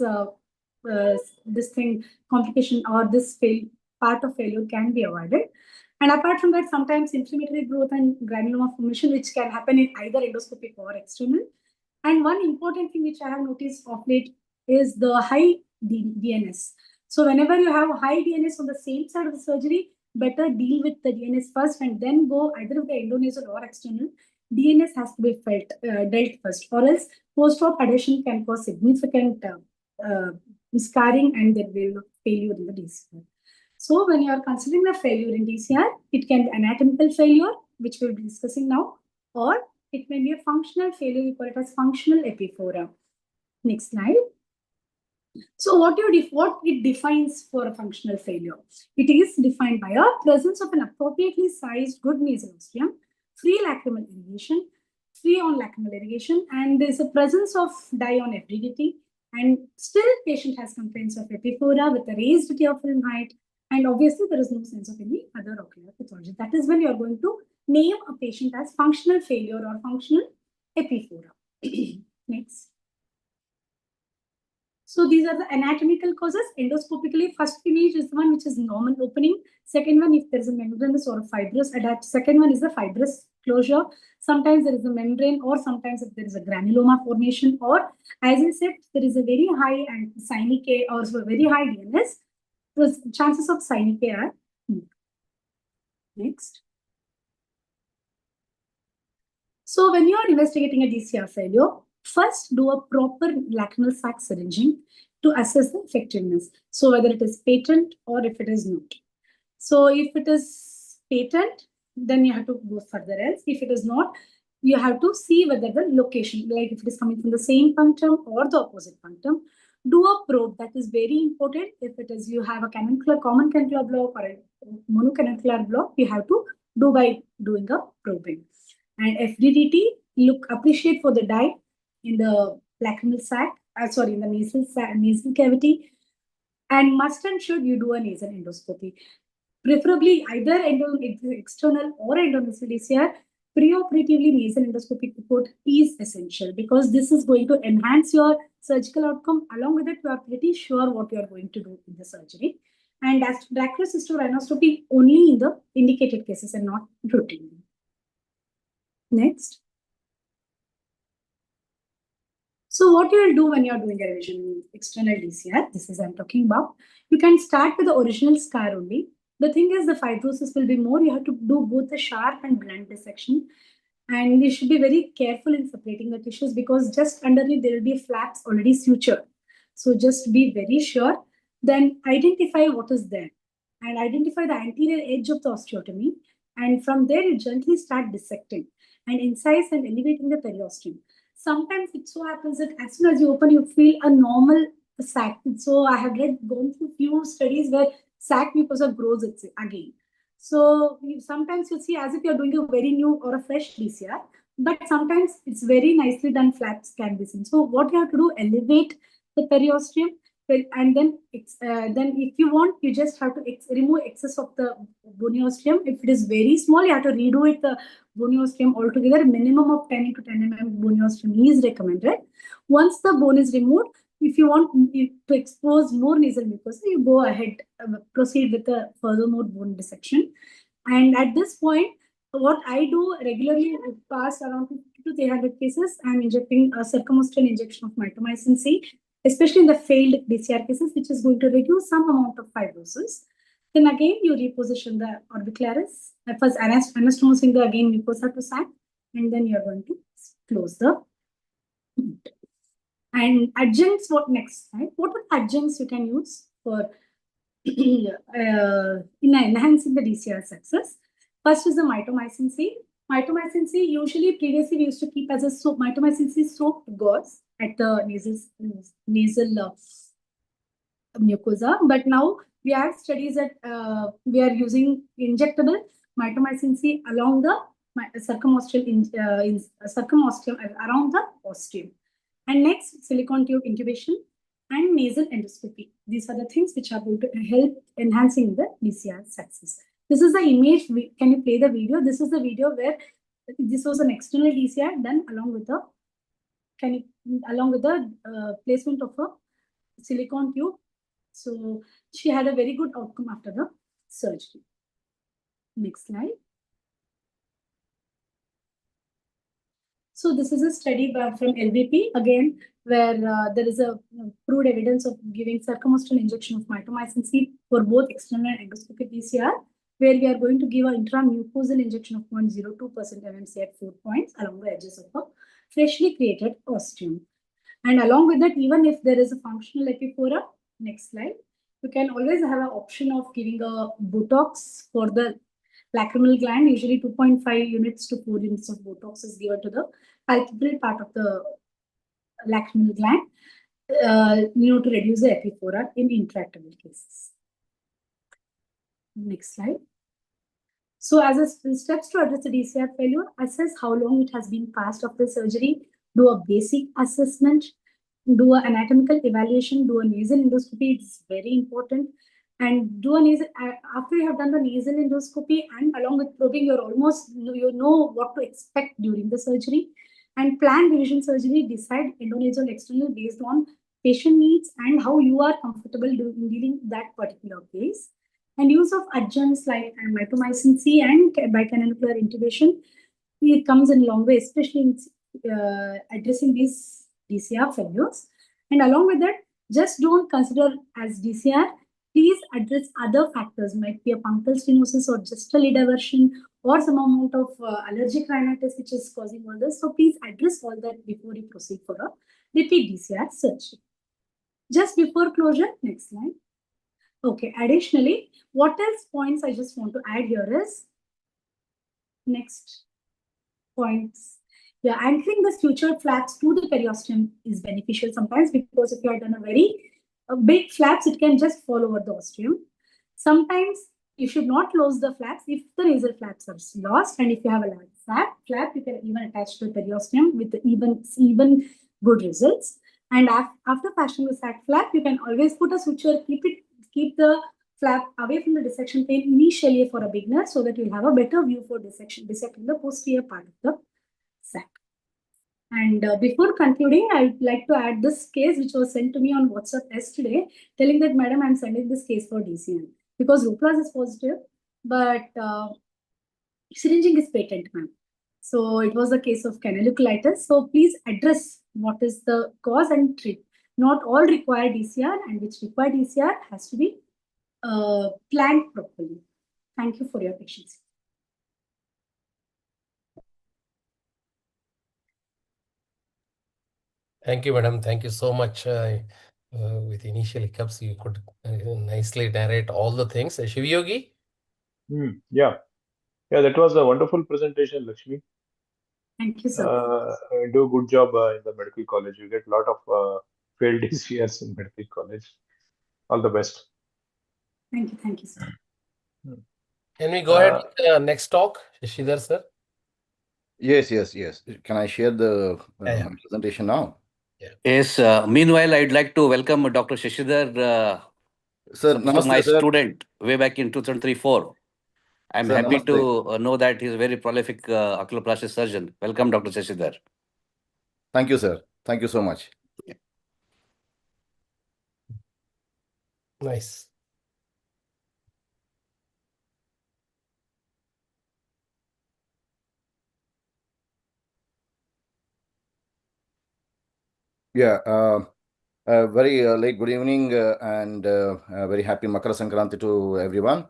complication or this part of failure can be avoided. And apart from that, sometimes inflammatory growth and granuloma formation, which can happen in either endoscopic or external. And one important thing which I have noticed of late is the high DNS. So whenever you have high DNS on the same side of the surgery, better deal with the DNS first and then go either with the endonasal or external. DNS has to be dealt first, or else post-op adhesion can cause significant scarring and there will be failure in the DCR. So when you are considering the failure in DCR, it can be anatomical failure, which we'll be discussing now, or it may be a functional failure. We call it as functional epiphora. Next slide. So what it defines for a functional failure? It is defined by a presence of an appropriately sized good nasal ostium, free lacrimal irrigation, free on lacrimal irrigation, and there's a presence of dye on FDDT, and still patient has complaints of epiphora with a raised diaphragm height, and obviously there is no sense of any other ocular pathology. That is when you are going to name a patient as functional failure or functional epiphora. Next. So these are the anatomical causes. Endoscopically, first image is the one which is normal opening. Second one, if there is a membranous or a fibrous attached. Second one is the fibrous closure. Sometimes there is a membrane, or sometimes if there is a granuloma formation, or as I said, there is a very high and cynic or very high DNS. The chances of cynic are more. Next. So when you are investigating a DCR failure, first do a proper lacrimal sac syringing to assess the effectiveness. So whether it is patent or if it is not. So if it is patent, then you have to go further else. If it is not, you have to see whether the location, like if it is coming from the same punctum or the opposite punctum. Do a probe. That is very important. If it is you have a common canalicular block or a monocanalicular block, you have to do by doing a probing. And FDDT, appreciate for the dye in the lacrimal sac, in the nasal cavity, and must and should you do a nasal endoscopy. Preferably either external or endonasal DCR, preoperatively nasal endoscopic report is essential, because this is going to enhance your surgical outcome. Along with it, you are pretty sure what you are going to do in the surgery. And as dacryocysterinostomy only in the indicated cases and not routinely. Next. So what you will do when you are doing a revision in external DCR, this is I'm talking about, you can start with the original scar only. The thing is the fibrosis will be more, you have to do both the sharp and blunt dissection. And you should be very careful in separating the tissues because just underneath there will be flaps already sutured. So just be very sure. Then identify what is there and identify the anterior edge of the osteotomy. And from there, you gently start dissecting and incise and elevating the periosteum. Sometimes it so happens that as soon as you open, you feel a normal sac. So I have gone through few studies where sac mucosa grows again. So sometimes you see as if you're doing a very new or a fresh DCR, but sometimes it's very nicely done flaps can be seen. So what you have to do, elevate the periosteum, and then if you want, you just have to remove excess of the bony osteum. If it is very small, you have to redo it, the bony osteum altogether. Minimum of 10 to 10 mm bony osteum is recommended. Once the bone is removed, if you want to expose more nasal mucosa, you go ahead, proceed with the furthermore bone dissection. And at this point, what I do regularly, past around 50 to 300 cases, I'm injecting a circumostal injection of mitomycin C, especially in the failed DCR cases, which is going to reduce some amount of fibrosis. Then again, you reposition the orbicularis, first anastomosing the again mucosa to sac, and then you're going to close the wound. And adjuncts, what next? Right? What are adjuncts you can use for in enhancing the DCR success? First is the mitomycin C. Mitomycin C, usually previously we used to keep as a soap, mitomycin C soaked gauze at the nasal mucosa. But now we have studies that we are using injectable mitomycin C along the circumosteal around the osteum. And next, silicone tube intubation and nasal endoscopy. These are the things which are going to help enhancing the DCR success. This is the image. Can you play the video? This is the video where this was an external DCR done along with the placement of a silicone tube. So she had a very good outcome after the surgery. Next slide. So this is a study from LVP again, where there is a proved evidence of giving circumostal injection of mitomycin C for both external and endoscopic DCR, where we are going to give an intramucosal injection of 0.02% MMC at 4 points along the edges of a freshly created osteum. And along with that, even if there is a functional epipora, next slide, you can always have an option of giving a Botox for the lacrimal gland. Usually 2.5 units to 4 units of Botox is given to the palpebral part of the lacrimal gland, to reduce the epipora in intractable cases. Next slide. So as a steps to address the DCR failure, assess how long it has been passed after surgery, do a basic assessment, do an anatomical evaluation, do a nasal endoscopy. It's very important. And do a nasal, after you have done the nasal endoscopy and along with probing, you know what to expect during the surgery. And plan revision surgery, decide endonasal external based on patient needs and how you are comfortable dealing with that particular case. And use of adjuncts like mitomycin C and bicananuclear intubation, it comes in a long way, especially in addressing these DCR failures. And along with that, just don't consider as DCR. Please address other factors, might be a punctal stenosis or just a lid aversion or some amount of allergic rhinitis which is causing all this. So please address all that before you proceed for a repeat DCR surgery. Just before closure, next slide. Okay, additionally, what else points I just want to add here is next points. Yeah, anchoring the sutured flaps to the periosteum is beneficial sometimes because if you have done a very big flaps, it can just fall over the osteum. Sometimes you should not close the flaps if the nasal flaps are lost, and if you have a large flap, you can even attach to the periosteum with the even good results. And after fashioning the sac flap, you can always put a suture, keep the flap away from the dissection plane initially for a beginner so that you'll have a better view for dissecting the posterior part of the sac. And before concluding, I'd like to add this case which was sent to me on WhatsApp yesterday, telling that, Madam, I'm sending this case for DCN because Rupla's is positive, but syringing is patent, ma'am. So it was a case of canaliculitis. So please address what is the cause and treat. Not all require DCR, and which require DCR has to be planned properly. Thank you for your patience. Thank you, madam. Thank you so much. With initial hiccups, you could nicely narrate all the things. Shivyogi? Yeah, that was a wonderful presentation, Lakshmi. Thank you, sir. Do a good job in the medical college. You get a lot of failed DCRs in medical college. All the best. Thank you, sir. Can we go ahead with the next talk, Shishidhar sir? Yes. Can I share the Yeah. my presentation now? Yes. Meanwhile, I'd like to welcome Dr. Shishidhar, Sir, my namaste, sir. student way back in 2003-4. I'm Sir, happy namaste. to know that he's a very prolific oculoplastic surgeon. Welcome, Dr. Shishidhar. Thank you, sir. Thank you so much. Nice. Yeah. Very late good evening and very happy Makara Sankranti to everyone.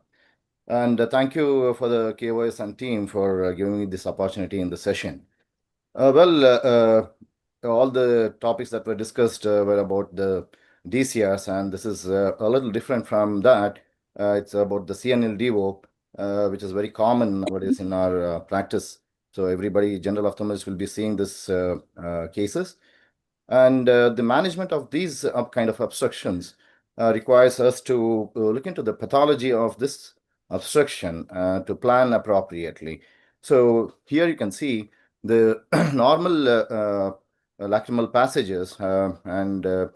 And thank you for the KOS and team for giving me this opportunity in the session. All the topics that were discussed were about the DCRs, and this is a little different from that. It's about the CNLDO, which is very common nowadays in our practice. So everybody, general ophthalmologists, will be seeing this cases. And the management of these kind of obstructions requires us to look into the pathology of this obstruction to plan appropriately. So here you can see the normal lacrimal passages, and the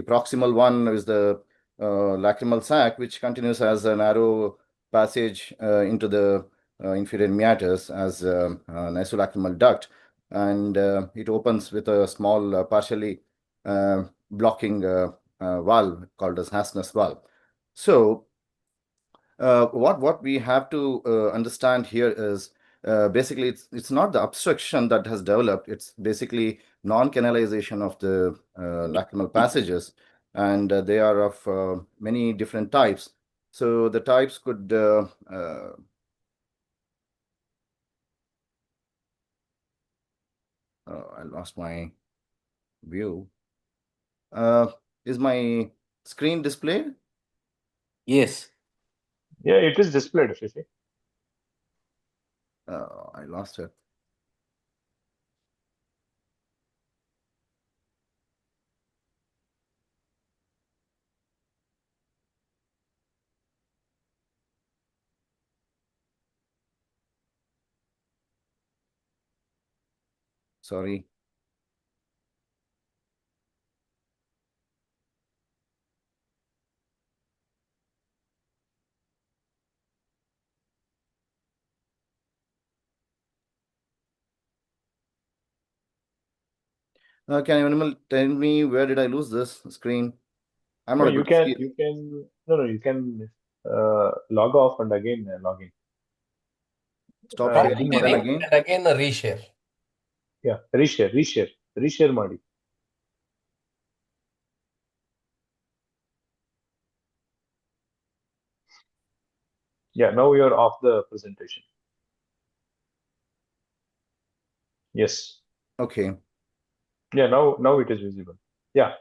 proximal one is the lacrimal sac, which continues as a narrow passage into the inferior meatus as a nasolacrimal duct, and it opens with a small partially blocking valve called as Hasner's valve. So what we have to understand here is basically it's not the obstruction that has developed, it's basically non-canalization of the lacrimal passages, and they are of many different types. So the types could I lost my view. Is my screen displayed? Yes. Yeah, it is displayed, Shishi. I lost it. Sorry. Can anyone tell me where did I lose this screen? I'm No, not you able to see can, it. you can log off and again log in. Stop Stop sharing, then sharing again. and again reshare. Yeah, reshare ಮಾಡಿ. Yeah, now you're off the presentation. Yes. Okay. Yeah, now it is visible. Yeah.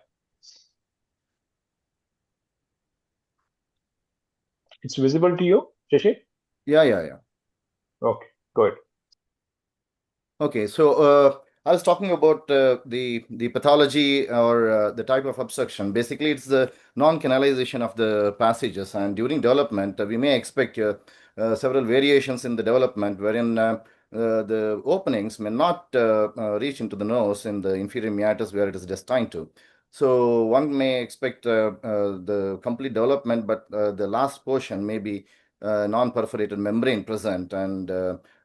It's visible to you, Shashi? Yeah. Okay, go ahead. Okay, so I was talking about the pathology or the type of obstruction. Basically, it's the non-canalization of the passages, and during development, we may expect several variations in the development, wherein the openings may not reach into the nose in the inferior meatus where it is destined to. So one may expect the complete development, but the last portion may be non-perforated membrane present, and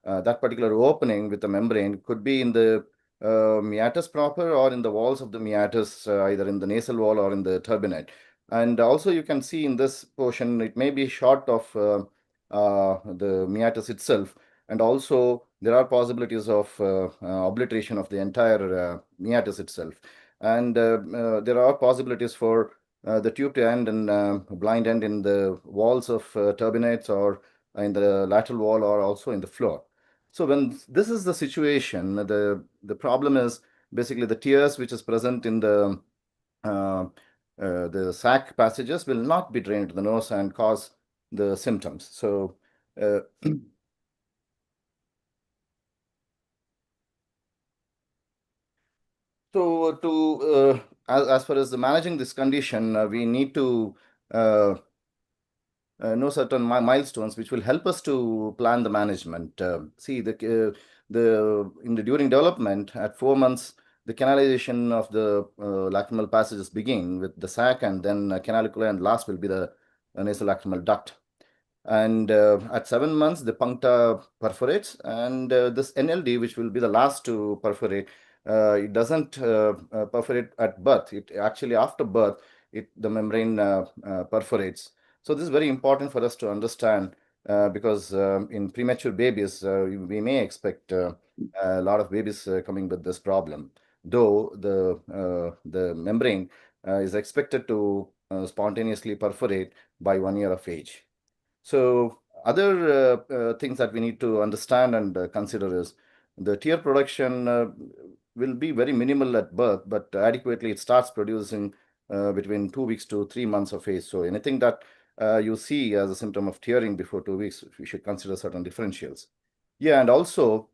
that particular opening with the membrane could be in the meatus proper or in the walls of the meatus, either in the nasal wall or in the turbinate. And also you can see in this portion, it may be short of the meatus itself. And also there are possibilities of obliteration of the entire meatus itself. And there are possibilities for the tube to end and blind end in the walls of turbinates or in the lateral wall or also in the floor. So when this is the situation, the problem is basically the tears which is present in the sac passages will not be drained to the nose and cause the symptoms. So so to as far as the managing this condition, we need to know certain milestones which will help us to plan the management. See, during development at 4 months, the canalization of the lacrimal passages begin with the sac, and then canalicula, and last will be the nasolacrimal duct. And at 7 months, the puncta perforates, and this NLD, which will be the last to perforate, it doesn't perforate at birth. It actually, after birth, the membrane perforates. So this is very important for us to understand because in premature babies, we may expect a lot of babies coming with this problem. Though the membrane is expected to spontaneously perforate by 1 year of age. So other things that we need to understand and consider is the tear production will be very minimal at birth, but adequately it starts producing between 2 weeks to 3 months of age. So anything that you see as a symptom of tearing before 2 weeks, we should consider certain differentials. Yeah, and also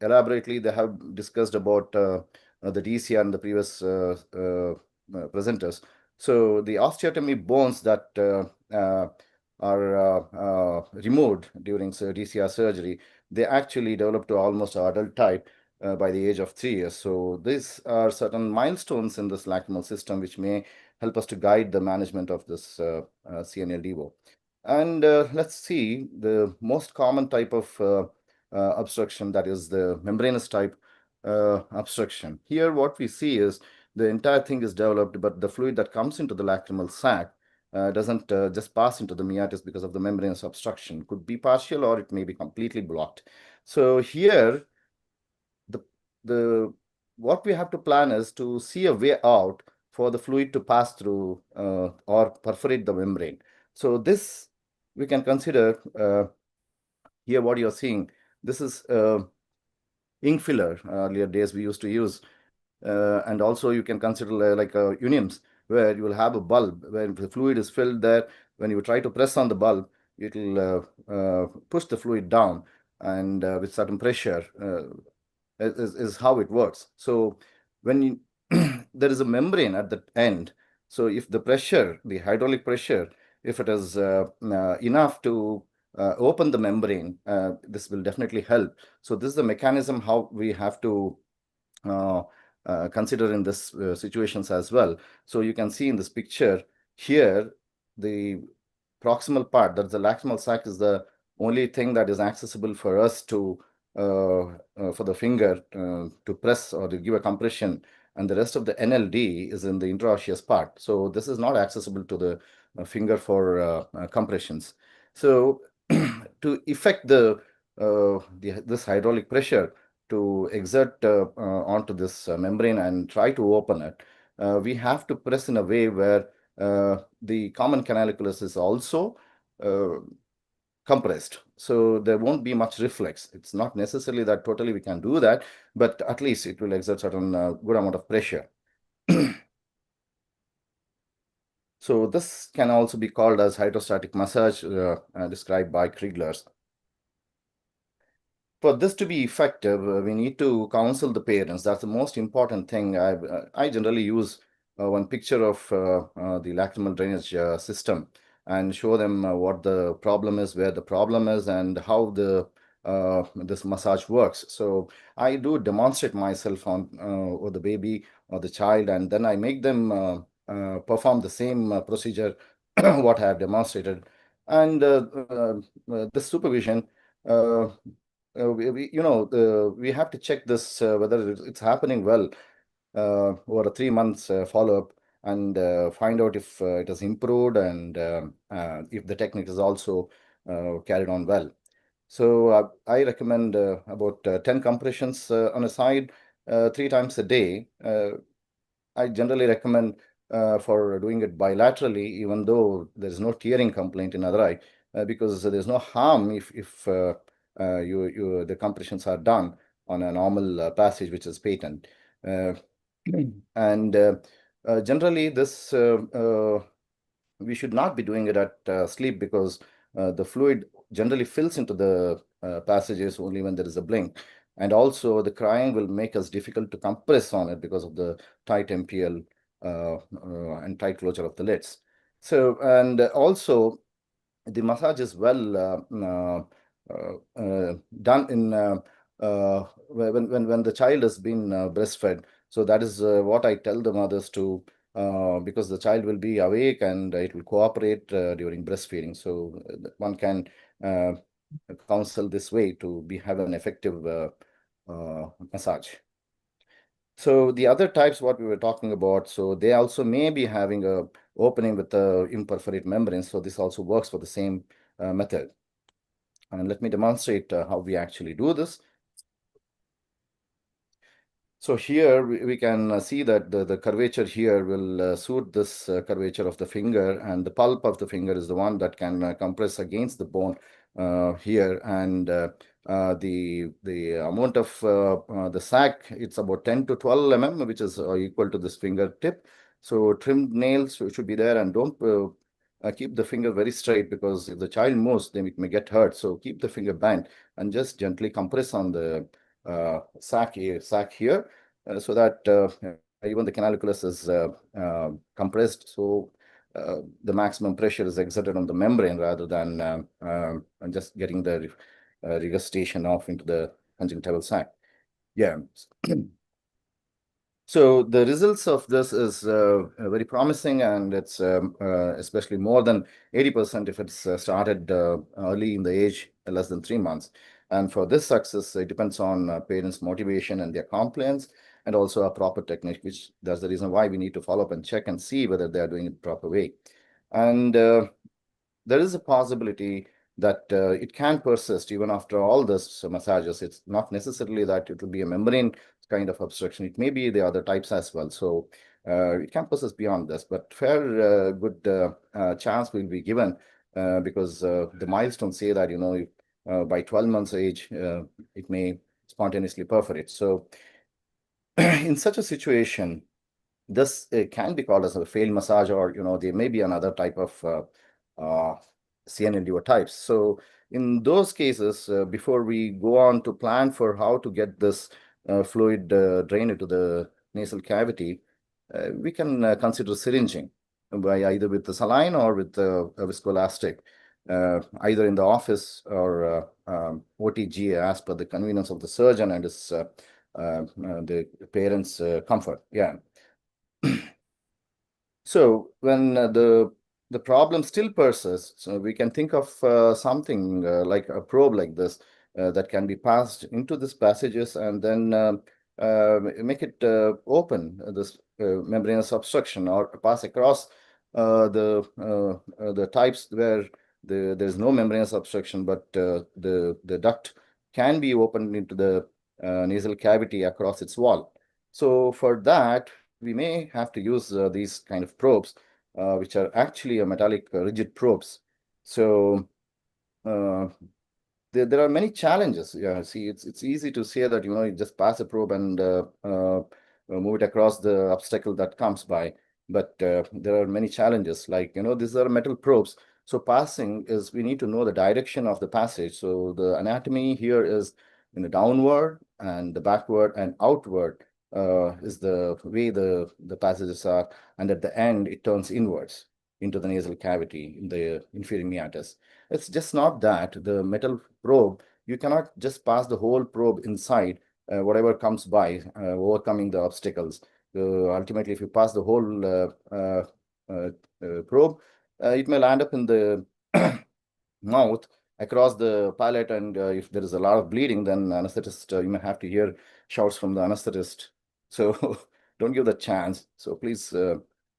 elaborately, they have discussed about the DCR and the previous presenters. So the osteotomy bones that are removed during DCR surgery, they actually develop to almost adult type by the age of 3 years. So these are certain milestones in this lacrimal system which may help us to guide the management of this CNLDO. And let's see the most common type of obstruction, that is the membranous type obstruction. Here what we see is the entire thing is developed, but the fluid that comes into the lacrimal sac doesn't just pass into the meatus because of the membranous obstruction. Could be partial or it may be completely blocked. So here, what we have to plan is to see a way out for the fluid to pass through or perforate the membrane. So this we can consider here. What you're seeing, this is ink filler. Earlier days we used to use, and also you can consider like unions, where you will have a bulb where the fluid is filled there. When you try to press on the bulb, it will push the fluid down, and with certain pressure is how it works. So when there is a membrane at the end, so if the pressure, the hydraulic pressure, if it is enough to open the membrane, this will definitely help. So this is the mechanism how we have to consider in this situations as well. So you can see in this picture here, the proximal part, that's the lacrimal sac, is the only thing that is accessible for us to for the finger to press or to give a compression, and the rest of the NLD is in the intraosseous part. So this is not accessible to the finger for compressions. So to effect this hydraulic pressure to exert onto this membrane and try to open it, we have to press in a way where the common canaliculus is also compressed. So there won't be much reflex. It's not necessarily that totally we can do that, but at least it will exert certain good amount of pressure. So this can also be called as hydrostatic massage, described by Kriegler's. For this to be effective, we need to counsel the parents. That's the most important thing. I generally use one picture of the lacrimal drainage system and show them what the problem is, where the problem is, and how this massage works. So I do demonstrate myself on or the baby or the child, and then I make them perform the same procedure what I have demonstrated. And the supervision, we have to check this whether it's happening well over a 3 months follow-up, and find out if it has improved, and if the technique is also carried on well. So I recommend about 10 compressions on a side 3 times a day. I generally recommend for doing it bilaterally, even though there's no tearing complaint in other eye, because there's no harm if the compressions are done on a normal passage which is patent. And generally, this we should not be doing it at sleep, because the fluid generally fills into the passages only when there is a blink. And also the crying will make us difficult to compress on it because of the tight MPL and tight closure of the lids. So, and also the massage is well done in when the child has been breastfed. So that is what I tell the mothers to, because the child will be awake and it will cooperate during breastfeeding. So one can counsel this way to have an effective massage. So the other types, what we were talking about, so they also may be having a opening with the imperforate membrane. So this also works for the same method. And let me demonstrate how we actually do this. So here we can see that the curvature here will suit this curvature of the finger, and the pulp of the finger is the one that can compress against the bone here. And the amount of the sac, it's about 10 to 12 mm, which is equal to this fingertip. So trimmed nails should be there, and don't keep the finger very straight, because if the child moves, then it may get hurt. So keep the finger bent and just gently compress on the sac here, so that even the canaliculus is compressed. So the maximum pressure is exerted on the membrane rather than just getting the regurgitation off into the conjunctival sac. Yeah. So the results of this is very promising, and it's especially more than 80% if it's started early in the age, less than 3 months. And for this success, it depends on parents' motivation and their compliance, and also a proper technique, which that's the reason why we need to follow up and check and see whether they are doing it the proper way. And there is a possibility that it can persist even after all this massages. It's not necessarily that it will be a membrane kind of obstruction. It may be the other types as well. So it can persist beyond this, but fair good chance will be given because the milestones say that, by 12 months age, it may spontaneously perforate. So in such a situation, this can be called as a failed massage, or there may be another type of CNLDO types. So in those cases, before we go on to plan for how to get this fluid drain into the nasal cavity, we can consider syringing by either with the saline or with a viscoelastic, either in the office or OTG, as per the convenience of the surgeon and his the parents' comfort. Yeah. So when the problem still persists, so we can think of something like a probe like this that can be passed into these passages, and then make it open this membranous obstruction, or pass across the types where there's no membranous obstruction, but the duct can be opened into the nasal cavity across its wall. So for that, we may have to use these kind of probes, which are actually a metallic rigid probes. So there are many challenges. Yeah, see, it's easy to say that you just pass a probe and move it across the obstacle that comes by, but there are many challenges. Like these are metal probes. So passing is, we need to know the direction of the passage. So the anatomy here is downward and the backward and outward is the way the passages are, and at the end it turns inwards into the nasal cavity in the inferior meatus. It's just not that. The metal probe, you cannot just pass the whole probe inside whatever comes by, overcoming the obstacles. Ultimately, if you pass the whole probe, it may land up in the mouth across the palate, and if there is a lot of bleeding, then anesthetist, you may have to hear shouts from the anesthetist. So don't give the chance. So please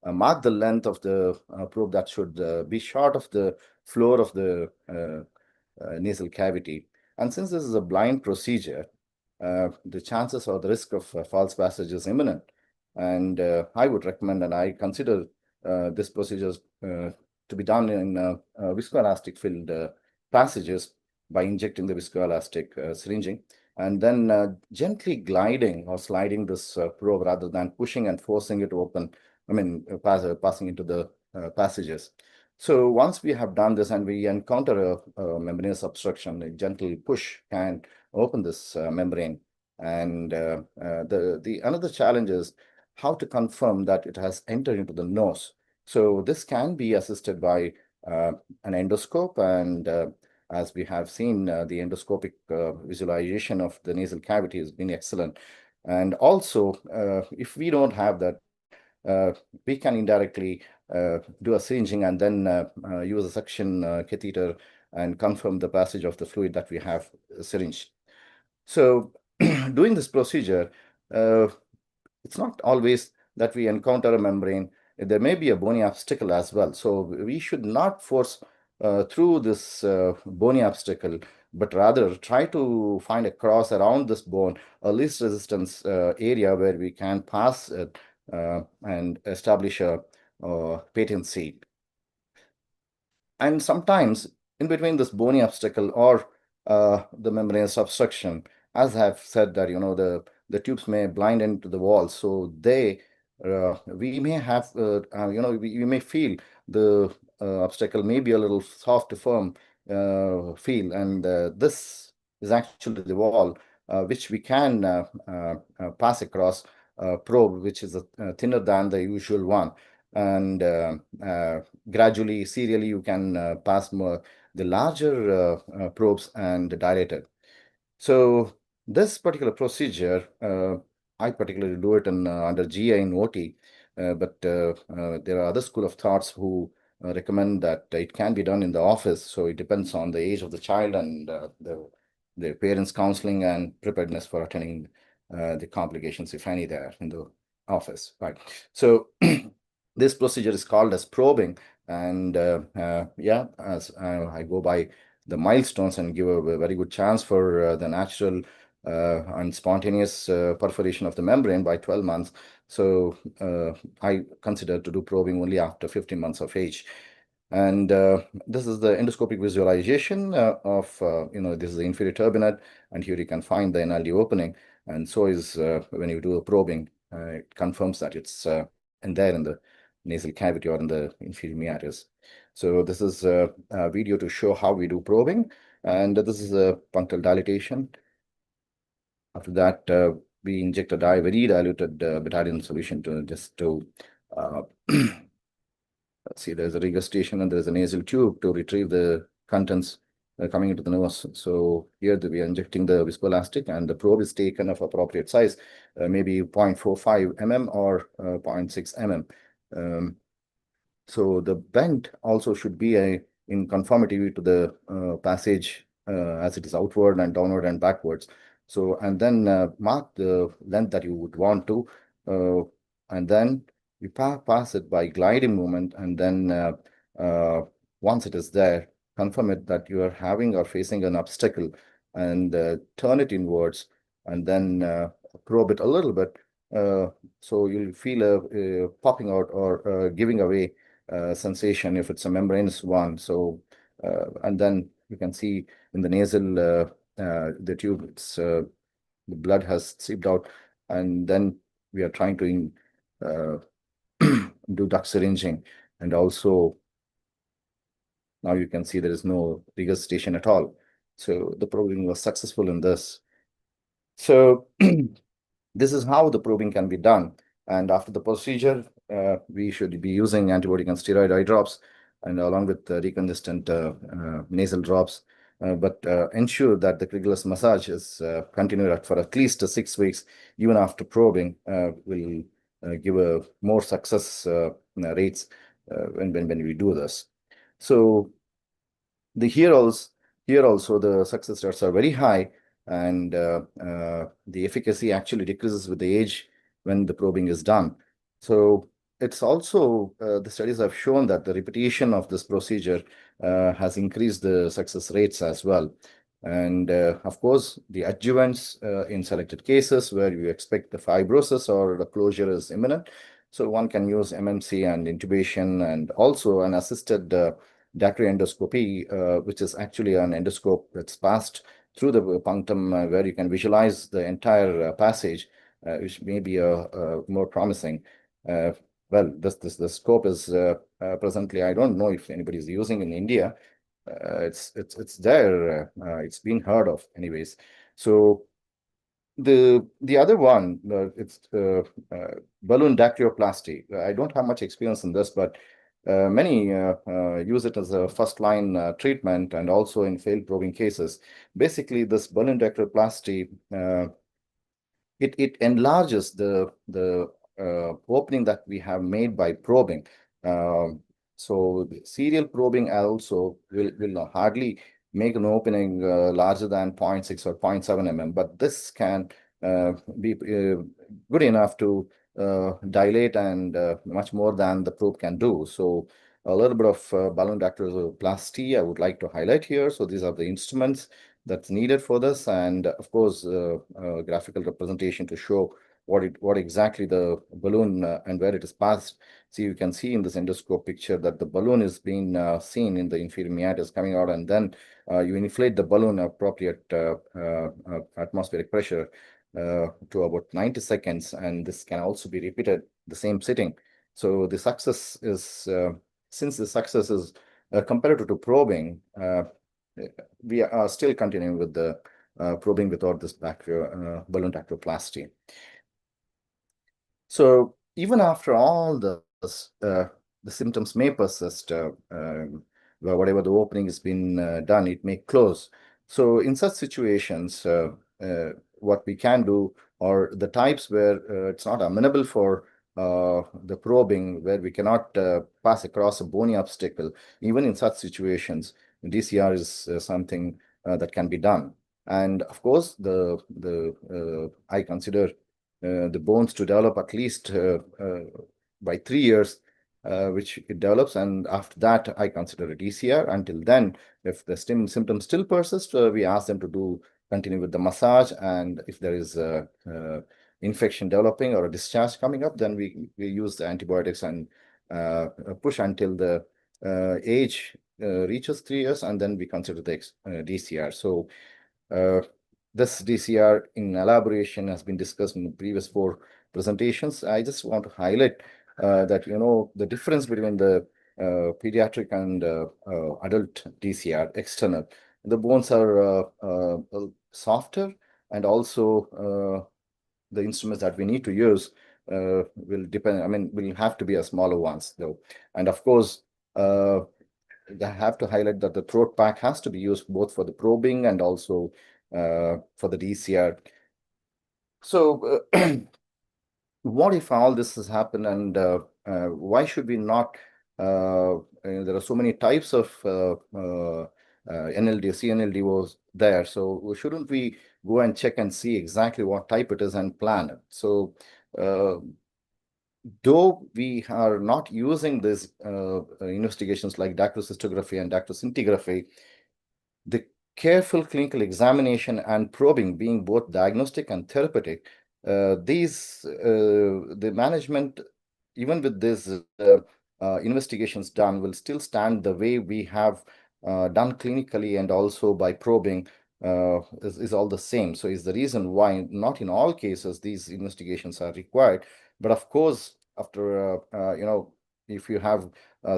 mark the length of the probe that should be short of the floor of the nasal cavity. And since this is a blind procedure, the chances or the risk of false passage is imminent. And I would recommend, and I consider this procedure to be done in viscoelastic filled passages by injecting the viscoelastic syringing. and then gently gliding or sliding this probe rather than pushing and forcing it open, passing into the passages. So once we have done this and we encounter a membranous obstruction, a gentle push can open this membrane. And the another challenge is how to confirm that it has entered into the nose. So this can be assisted by an endoscope, and as we have seen, the endoscopic visualization of the nasal cavity has been excellent. And also, if we don't have that, we can indirectly do a syringing and then use a suction catheter and confirm the passage of the fluid that we have syringed. So doing this procedure, it's not always that we encounter a membrane. There may be a bony obstacle as well. So we should not force through this bony obstacle, but rather try to find a cross around this bone, a least resistance area where we can pass it and establish a patency. And sometimes in between this bony obstacle or the membranous obstruction, as I've said that, the tubes may blind into the walls. So we may have, we may feel the obstacle may be a little soft to firm feel. And this is actually the wall which we can pass across a probe, which is thinner than the usual one. And gradually, serially, you can pass more the larger probes and dilate it. So this particular procedure, I particularly do it under GI in OT, but there are other school of thoughts who recommend that it can be done in the office. So it depends on the age of the child and the parents' counseling and preparedness for attending the complications, if any, there in the office. Right. So this procedure is called as probing, and as I go by the milestones and give a very good chance for the natural and spontaneous perforation of the membrane by 12 months. So I consider to do probing only after 15 months of age. And this is the endoscopic visualization of, this is the inferior turbinate, and here you can find the NLD opening. And so is when you do a probing, it confirms that it's in the nasal cavity or in the inferior meatus. So this is a video to show how we do probing, and this is a punctal dilatation. After that, we inject a very diluted betadine solution to see, there's a regurgitation and there's a nasal tube to retrieve the contents coming into the nose. So here we are injecting the viscoelastic, and the probe is taken of appropriate size, maybe 0.45 mm or 0.6 mm. So the bend also should be in conformity to the passage as it is outward and downward and backwards. So, and then mark the length that you would want to, and then you pass it by gliding movement, and then once it is there, confirm it that you are having or facing an obstacle, and turn it inwards, and then probe it a little bit. So you'll feel a popping out or giving away sensation if it's a membranous one. So, and then you can see in the nasal, the tube, it's the blood has seeped out, and then we are trying to do duct syringing, and also now you can see there is no regurgitation at all. So the probing was successful in this. So this is how the probing can be done. And after the procedure, we should be using antibiotic and steroid eye drops, and along with decongestant nasal drops. But ensure that the Krigler's massage is continued for at least 6 weeks, even after probing, will give a more success rates when we do this. So here also the success rates are very high, and the efficacy actually decreases with the age when the probing is done. So it's also, the studies have shown that the repetition of this procedure has increased the success rates as well. And of course, the adjuvants in selected cases where you expect the fibrosis or the closure is imminent. So one can use MMC and intubation, and also an assisted dactyl endoscopy, which is actually an endoscope that's passed through the punctum where you can visualize the entire passage, which may be more promising. Well, the scope is presently, I don't know if anybody is using in India. It's there. It's been heard of anyways. So the other one, it's balloon dactyoplasty. I don't have much experience in this, but many use it as a first-line treatment and also in failed probing cases. Basically, this balloon dactyoplasty, it enlarges the opening that we have made by probing. So the serial probing also will hardly make an opening larger than 0.6 or 0.7 mm, but this can be good enough to dilate and much more than the probe can do. So a little bit of balloon dactyoplasty I would like to highlight here. So these are the instruments that's needed for this, and of course graphical representation to show what exactly the balloon and where it is passed. So you can see in this endoscope picture that the balloon is being seen in the inferior meatus coming out, and then you inflate the balloon appropriate atmospheric pressure to about 90 seconds, and this can also be repeated the same sitting. So the success is, since the success is comparative to probing, we are still continuing with the probing without this balloon dactyoplasty. So even after all this, the symptoms may persist. Whatever the opening has been done, it may close. So in such situations, what we can do, or the types where it's not amenable for the probing, where we cannot pass across a bony obstacle, even in such situations, DCR is something that can be done. And of course, I consider the bones to develop at least by 3 years, which it develops, and after that I consider a DCR. Until then, if the symptoms still persist, we ask them to continue with the massage, and if there is infection developing or a discharge coming up, then we use the antibiotics and push until the age reaches 3 years, and then we consider the DCR. So this DCR in elaboration has been discussed in the previous 4 presentations. I just want to highlight that, the difference between the pediatric and adult DCR external. The bones are softer, and also the instruments that we need to use will depend, will have to be a smaller ones though. And of course, I have to highlight that the throat pack has to be used both for the probing and also for the DCR. So what if all this has happened, and why should we not, there are so many types of NLD, CNLD was there, so shouldn't we go and check and see exactly what type it is and plan it? So though we are not using these investigations like dactylocystography and dactyloscintigraphy, the careful clinical examination and probing being both diagnostic and therapeutic, the management, even with these investigations done, will still stand the way we have done clinically and also by probing is all the same. So is the reason why not in all cases these investigations are required. But of course, after if you have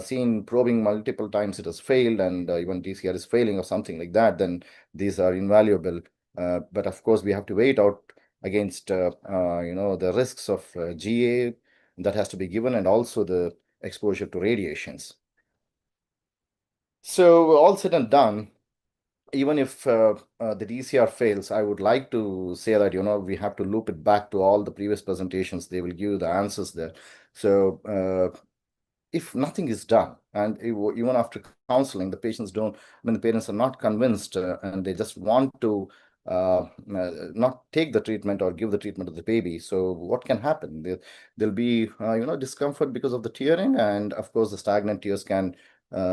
seen probing multiple times, it has failed, and even DCR is failing or something like that, then these are invaluable. But of course, we have to wait out against the risks of GA that has to be given, and also the exposure to radiations. So all said and done, even if the DCR fails, I would like to say that, we have to loop it back to all the previous presentations. They will give you the answers there. So if nothing is done, and even after counseling, the patients the parents are not convinced and they just want to not take the treatment or give the treatment to the baby. So what can happen? There'll be, discomfort because of the tearing, and of course the stagnant tears can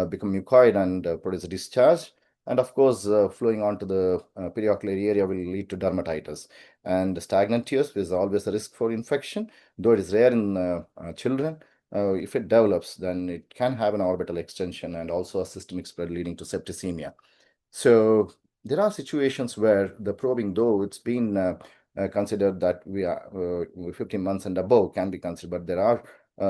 become mucoid and produce a discharge. And of course, flowing onto the periocular area will lead to dermatitis. And stagnant tears is always a risk for infection, though it is rare in children. If it develops, then it can have an orbital extension and also a systemic spread leading to septicemia. So there are situations where the probing, though it's been considered that we are 15 months and above can be considered, but there are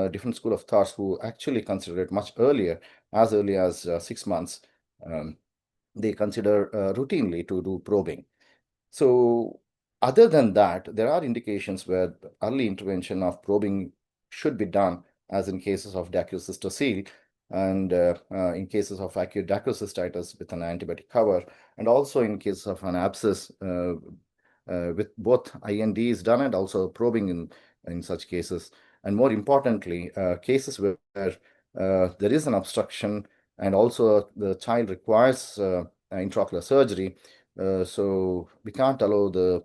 different school of thoughts who actually consider it much earlier, as early as 6 months. They consider routinely to do probing. So other than that, there are indications where early intervention of probing should be done, as in cases of dacryocystosis and in cases of acute dacryocystitis with an antibiotic cover, and also in case of an abscess with both INDs done and also probing in such cases. And more importantly, cases where there is an obstruction and also the child requires intraocular surgery. So we can't allow the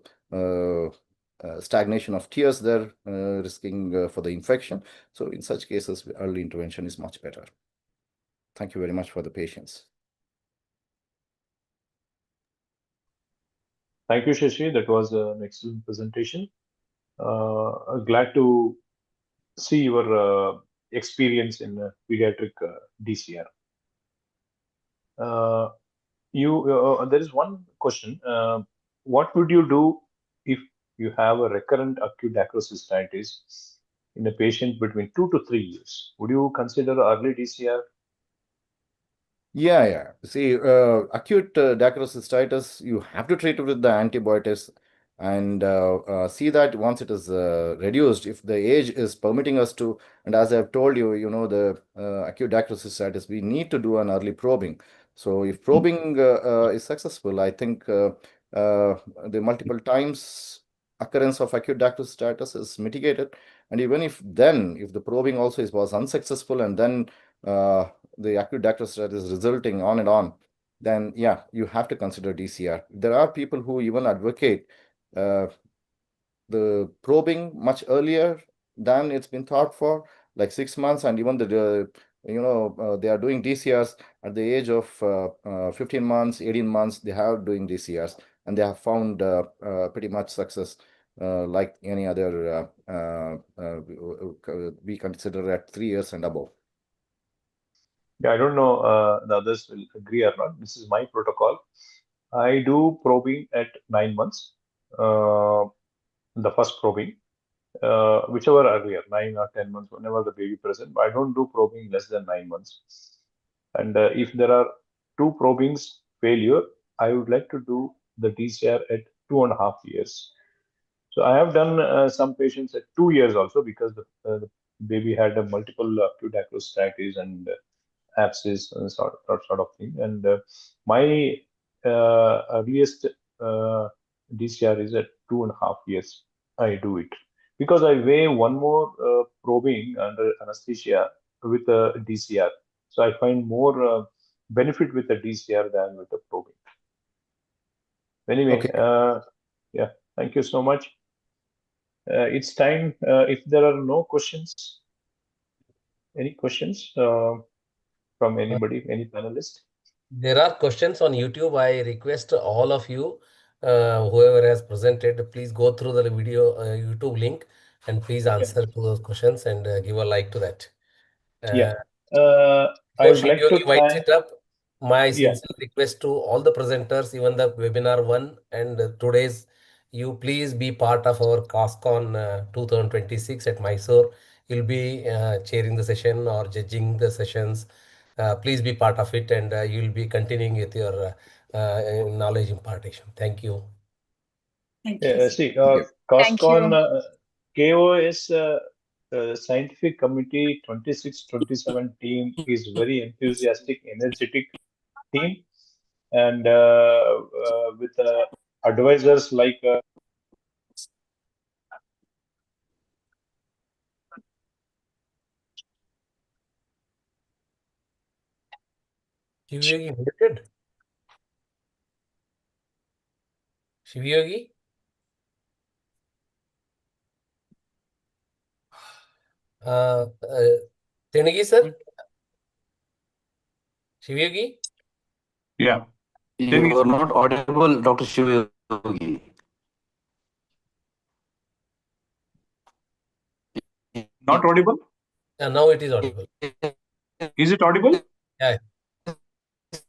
stagnation of tears there, risking for the infection. So in such cases, early intervention is much better. Thank you very much for the patience. Thank you, Shashi. That was an excellent presentation. Glad to see your experience in pediatric DCR. There is one question. What would you do if you have a recurrent acute dacryocystitis in a patient between 2 to 3 years? Would you consider early DCR? Yeah. See, acute dacryocystitis, you have to treat it with the antibiotics and see that once it is reduced, if the age is permitting us to, and as I've told you, the acute dacryocystitis, we need to do an early probing. So if probing is successful, I think the multiple times occurrence of acute dacryocystitis is mitigated. And even if the probing also was unsuccessful and then the acute dacryocystitis is resulting on and on, then yeah, you have to consider DCR. There are people who even advocate the probing much earlier than it's been thought for, like 6 months, and even they are doing DCRs at the age of 15 months, 18 months. They have doing DCRs, and they have found pretty much success. Like any other, we consider at 3 years and above. Yeah, I don't know the others will agree or not. This is my protocol. I do probing at 9 months, the first probing, whichever earlier, 9 or 10 months, whenever the baby present. But I don't do probing less than 9 months. And if there are 2 probings failure, I would like to do the DCR at 2.5 years. So I have done some patients at 2 years also, because the baby had a multiple acute dacryocystitis and abscess and sort of thing. And my earliest DCR is at 2.5 years. I do it because I weigh one more probing under anesthesia with a DCR. So I find more benefit with the DCR than with the probing. Anyway, Okay. yeah, thank you so much. It's time. If there are no questions, any questions from anybody, any panelist? There are questions on YouTube. I request all of you, whoever has presented, please go through the video YouTube link and please answer to those questions and give a like to that. Yeah. I Before would like to Shivyogi winds thank. it up, my Yeah. sincere request to all the presenters, even the webinar 1 and today's, you please be part of our KOSCon 2026 at Mysore. You'll be chairing the session or judging the sessions. Please be part of it, and you'll be continuing with your knowledge impartation. Thank you. Thank you. See, Thank KOSCon, you. KOS Scientific Committee 26-27 team is very enthusiastic, energetic team, and with advisors like Shivyogi muted. Shivyogi? Tenigi sir? Shivyogi? Yeah. You are not audible, Dr. Shivayogi. Not audible? Now it is audible. Is it audible? Yeah.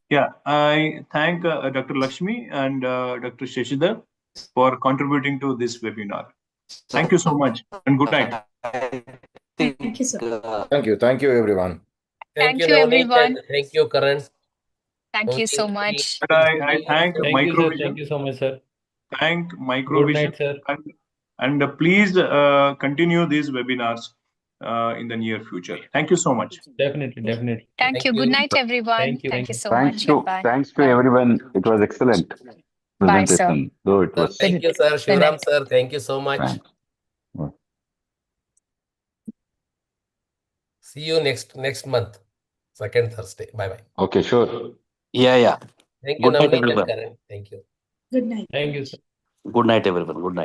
Yeah, I thank Dr. Lakshmi and Dr. Shashidhar for contributing to this webinar. Thank you so much and good night. Thank you, sir. Thank you, everyone. Thank you, you, Navneet, everyone. and thank you, Karan. Thank you so Okay, much. And I thank Thank you, sir. Microvision. Thank you so much, sir. Thank Good Microvision. night, sir. And please continue these webinars in the near future. Thank you so much. Definitely, definitely. Thank you. Good night, everyone. Thank you. Thank you so Thanks much. to Bye. thanks to everyone. It was excellent Bye, sir. presentation. Though it Sir, was thank you, sir. Shivram, sir, thank you so much. thanks. See you next month, second Thursday. Bye-bye. Okay, sure. Yeah. Thank you, Good night, Navneet and everyone. Karan. Thank you. Good night. Thank you, sir. Good night, everyone. Good night.